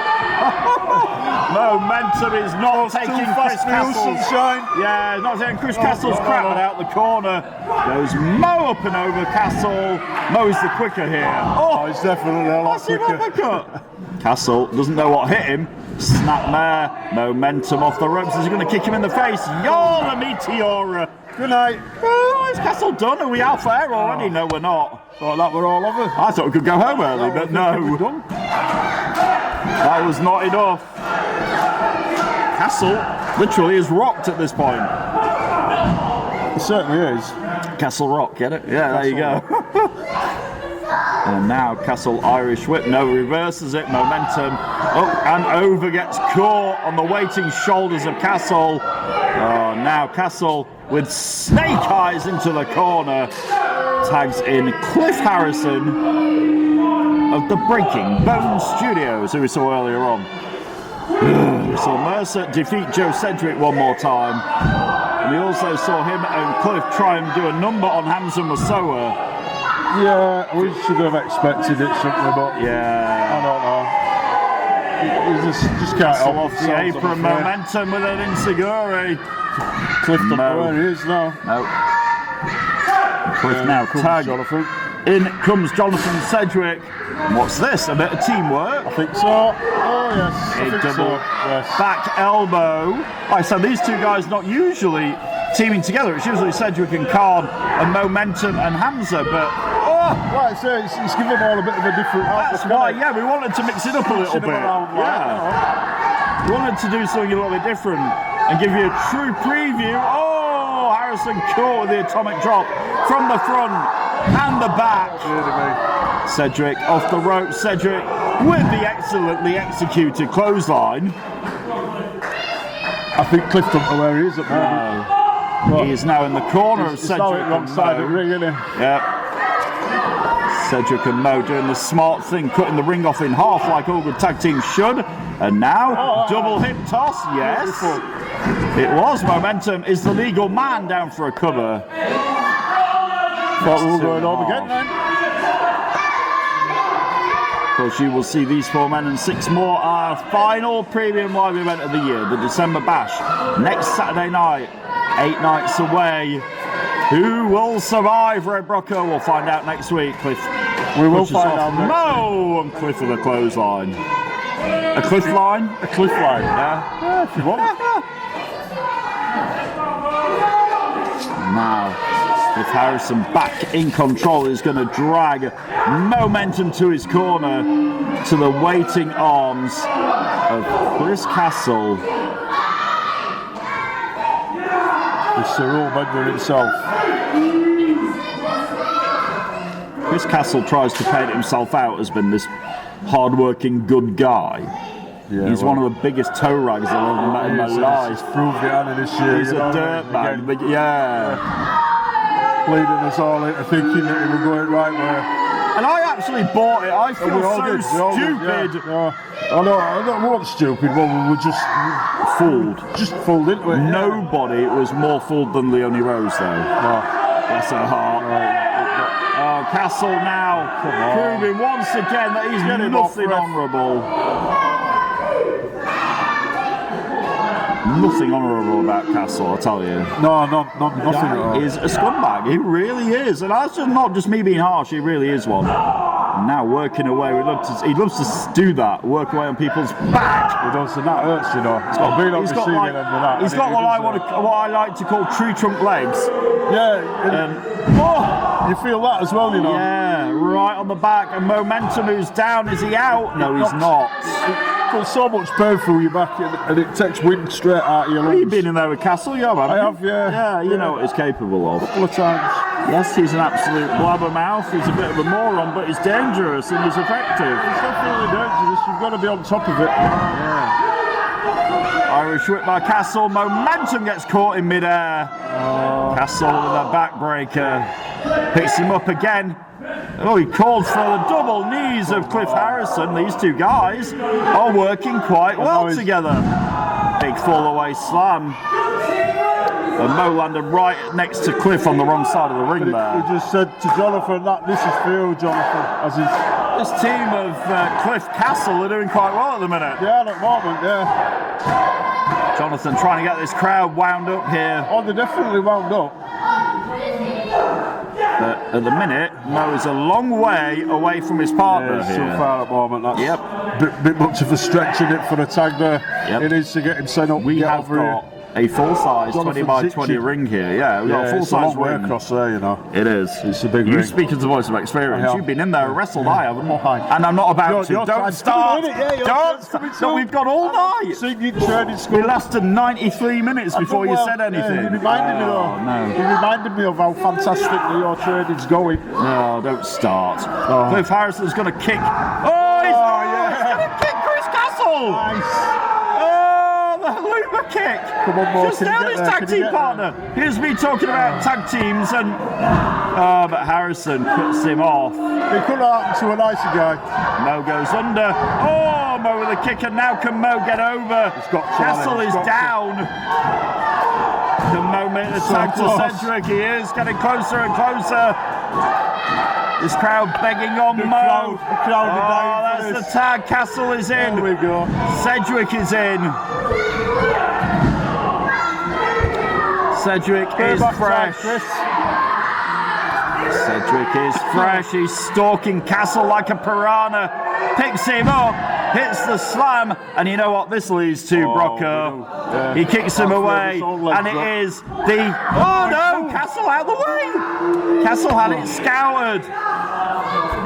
Mo-Menttum is not taking Chris Castle's sunshine. Yeah, not taking Chris Castle's crap out the corner. Goes Mo up and over Castle. Mo's the quicker here. Oh, it's definitely a lot Massive quicker. uppercut. Castle doesn't know what hit him. Snap there. Mo-Menttum off the ropes. Is he going to kick him in the face? You're the Meteora. Good night. Oh, is Castle done? Are we out for air already? No, we're not. Thought that were all over. I thought we could go home early, but no. That was not enough. Castle literally is rocked at this point. It certainly is. Castle rock, get it? Yeah, there you go. And now Castle Irish whip. No, reverses it. Mo-Menttum up and over, gets caught on the waiting shoulders of Castle. Oh, now Castle with snake eyes into the corner tags in Cliff Harrison of the Breaking Bones Studios, who we saw earlier on. We saw Mercer defeat Joe Sedgwick one more time. And we also saw him and Cliff try and do a number on Hamzah Musoa. Yeah, we should have expected it, shouldn't we? But Yeah. I don't know. We just can't help Off the ourselves, apron, I'm afraid. Mo-Menttum with an Insiguri. Cliff don't know Mo. where he is now. No. Cliff now Comes tag. Jonathan. In comes Jonathan Sedgwick. What's this? A bit of teamwork. I think so. Oh yes, I A think double so. Yes. back elbow. Like I said, these two guys not usually teaming together. It's usually Sedgwick and Khan and Mo-Menttum and Hamzah, but Like I say, it's given them all a bit of a different outlook. that's why, yeah, we wanted to mix it up a little Switching bit. them around, like, Yeah. We wanted to do something a little bit different and give you a true preview. Oh, Harrison caught with the atomic drop from the front and the back. Sedgwick off the rope. Sedgwick with the excellently executed clothesline. I think Cliff don't know where he is at the moment. He is now in the corner of He's Sedgwick now at the wrong and side of the Mo. ring, isn't he? Yep. Sedgwick and Mo doing the smart thing, cutting the ring off in half like all good tag teams should. And now, double hip toss, yes. It was. Mo-Menttum is the legal man down for a cover. Thought we were going home again then. Of course, you will see these 4 men and 6 more, our final premium live event of the year, the December Bash, next Saturday night, 8 nights away. Who will survive, Red Brocco? We'll find out next week. Cliff, We will pushes find off out. Mo and Cliff with a clothesline. A Cliff line? A Cliff line. Yeah. If you want. Now, Cliff Harrison back in control is going to drag Mo-Menttum to his corner, to the waiting arms of Chris Castle. It's the rule bender himself. Chris Castle tries to paint himself out as being this hard-working good guy. Yeah, He's one of the biggest toe rags I've ever met in my life. He's proved it on this year. He's a dirtbag, but yeah. Leading us all into thinking that he was going right way. And I actually bought it. I feel so stupid. I know, we weren't stupid, well, we were just Fooled. Just fooled into it. Nobody was more fooled than Leonie Rose, though. Bless her heart. Oh, Castle now proving once again that he's nothing honourable. Nothing honourable about Castle, I tell you. No, nothing at all. He is a scumbag. He really is, and that's just not just me being harsh. He really is one. Now working away, he loves to do that. Work away on people's back. He does, and that hurts, you know. It's got being on the receiving end of that. He's got what I like to call tree trunk legs. Yeah, you feel that as well, you know. Yeah, right on the back. And Mo-Menttum, who's down. Is he out? No, he's not. It feels so much pain through your back, and it takes wind straight out of your lungs. Have you been in there with Castle? Yeah, man. I have, yeah. Yeah, you know what he's capable of. A couple of times. Yes, he's an absolute blabbermouth. He's a bit of a moron, but he's dangerous and he's effective. It's definitely dangerous. You've got to be on top of it. Yeah. Irish whip by Castle. Mo-Menttum gets caught in midair. Castle with a backbreaker. Picks him up again. Oh, he called for the double knees of Cliff Harrison. These two guys are working quite well together. Big fall away slam. And Mo landed right next to Cliff on the wrong side of the ring there. We just said to Jonathan that this is for you, Jonathan. As This team of Cliff Castle are doing quite well at the minute. yeah, at the moment, yeah. Jonathan trying to get this crowd wound up here. Oh, they're definitely wound up. But at the minute, Mo is a long way away from his partner Yeah, here. so far at the moment. That's Yep. bit much of a stretch in it for the tag there. Yep. It needs to get him set up. We get have over got here. a full-size 20 Jonathan's by 20 itching. ring here. Yeah, we've got a It's a full-size long way ring. across there, you know. It is. It's a big You ring. speak as the voice of experience. I have. You've been in there and wrestled, I haven't. Oh, hi. And I'm not about to. Your Don't time's start. coming, isn't it? Yeah, your Don't time's start. coming No, soon. we've got all night. Singing training school. We lasted 93 minutes before you said anything. Yeah, you reminded me though. No. You reminded me of how fantastic your training's going. No, don't start. Oh. Cliff Harrison's going to kick. Oh, he's going to kick Chris Castle. Nice. Oh, the looper kick. Come on, Mo, Just can you down get his there? tag Can you team get partner. Here's me talking about tag teams and... but Harrison cuts him off. It could have happened to a nicer guy. Mo goes under. Oh, Mo with a kick, and now can Mo get over? Castle is down. The moment the tag to close. Sedgwick, he is getting closer and closer. This crowd begging on Mo. The crowd are dying for that's this. the tag. Castle is in. There we go. Sedgwick is in. Sedgwick is fresh. Sedgwick is fresh. He's stalking Castle like a piranha. Picks him up, hits the slam, and you know what this leads to, Brocco? Yeah. He kicks him away, and it is the... Oh no! Castle out the way! Castle had it scoured.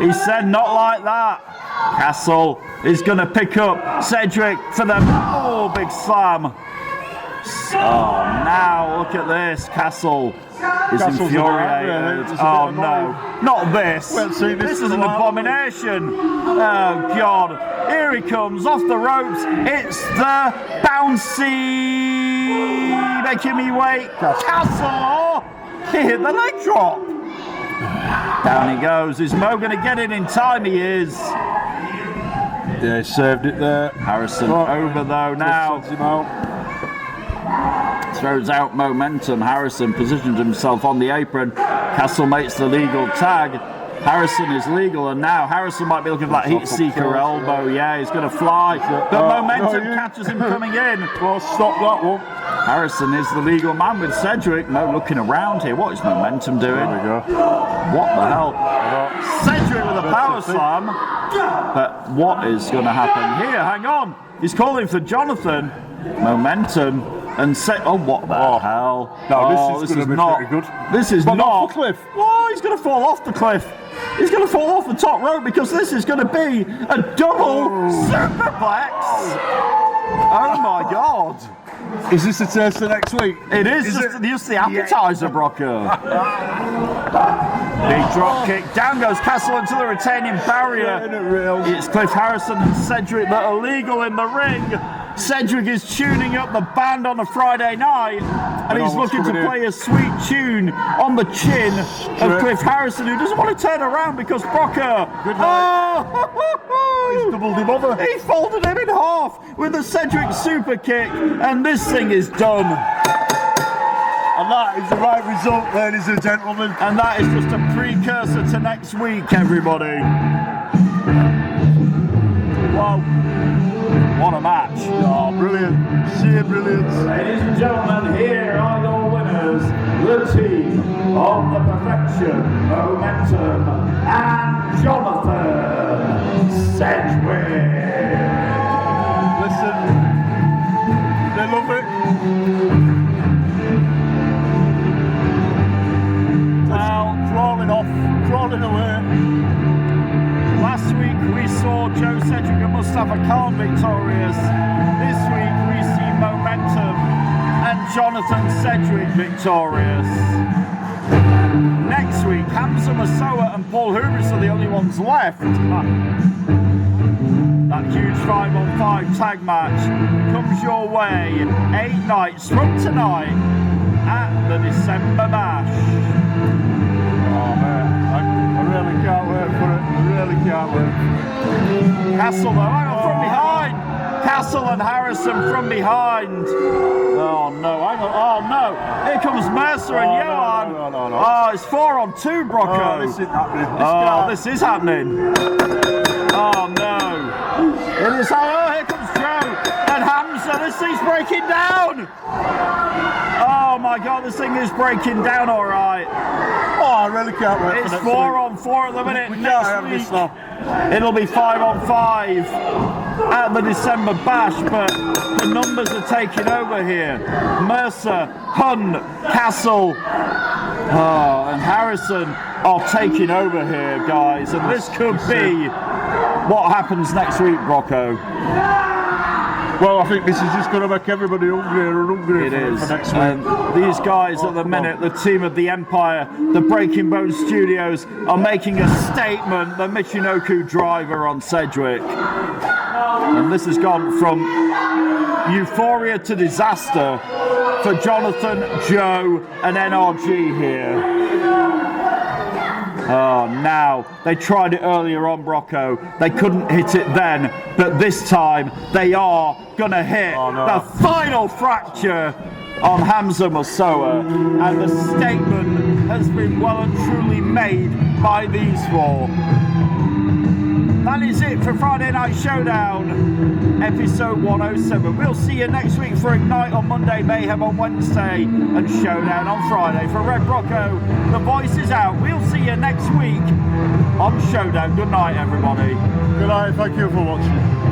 He said not like that. Castle is going to pick up Sedgwick for the... Oh, big slam. Oh, now look at this. Castle is infuriated. Oh no, not this. This is an abomination. Oh God, here he comes off the ropes. It's the bouncy making me wait. Castle! He hit the leg drop. Down he goes. Is Mo going to get it in time? He is. Yeah, he saved it there. Harrison over though now. Sends him out. Throws out Mo-Menttum. Harrison positions himself on the apron. Castle makes the legal tag. Harrison is legal, and now Harrison might be looking for that heat seeker elbow. Yeah, he's going to fly. But Mo-Menttum catches him coming in. Well, stop that one. Harrison is the legal man with Sedgwick. Mo looking around here. What is Mo-Menttum doing? There we go. What the hell? Sedgwick with a power slam. But what is going to happen here? Hang on. He's calling for Jonathan. Mo-Menttum. And what the hell? No, this is going to be pretty good. This is not not. off the cliff. Oh, he's going to fall off the cliff. He's going to fall off the top rope because this is going to be a double superplex. Oh my God. Is this the taste of next week? It is just the appetizer, Brocco. Big drop kick. Down goes Castle into the retaining barrier. It's Cliff Harrison and Sedgwick that are legal in the ring. Sedgwick is tuning up the band on a Friday night, and he's looking to play a sweet tune on the chin of Cliff Harrison, who doesn't want to turn around because Brocco. He's doubled him over. He folded him in half with the Sedgwick super kick, and this thing is done. And that is the right result, ladies and gentlemen. And that is just a precursor to next week, everybody. Wow. What a match. Oh, brilliant. Sheer brilliance. Ladies and gentlemen, here are your winners. The team of the Perfection, Mo-Menttum and Jonathan Sedgwick. Listen, they love it. Well, crawling away. Last week we saw Joe Sedgwick and Mustafa Khan victorious. This week we see Mo-Menttum and Jonathan Sedgwick victorious. Next week, Hamzah, Musoa and Paul Hubris are the only ones left. That huge 5-on-5 tag match comes your way 8 nights from tonight at the December Bash. Oh man, I really can't wait for it. I really can't wait. Castle though, hang on, from behind. Castle and Harrison from behind. Oh no, hang on. Oh no, here comes Mercer and Johann. No. Oh, it's 4-on-2, Brocco. Oh, this isn't happening. This is happening. Oh no. It is. Oh, here comes Joe and Hamzah. This thing's breaking down. Oh my God, this thing is breaking down. All right. Oh, I really can't wait. It's 4-on-4 at the minute. We can't have Next this now. week, it'll be 5-on-5 at the December Bash, but the numbers are taking over here. Mercer, Hun, Castle, and Harrison are taking over here, guys. And this could be what happens next week, Brocco. Well, I think this is just going to make everybody hungrier and hungrier for next week. These guys at the minute, the team of the Empire, the Breaking Bone Studios, are making a statement. The Michinoku driver on Sedgwick. And this has gone from euphoria to disaster for Jonathan, Joe, and NRG here. Oh, now, they tried it earlier on, Brocco. They couldn't hit it then, but this time they are going to hit the final fracture on Hamzah Musoa. And the statement has been well and truly made by these four. That is it for Friday Night Showdown, episode 107. We'll see you next week for Ignite on Monday, Mayhem on Wednesday, and Showdown on Friday. For Red Brocco, the voice is out. We'll see you next week on Showdown. Good night, everybody. Good night, thank you for watching.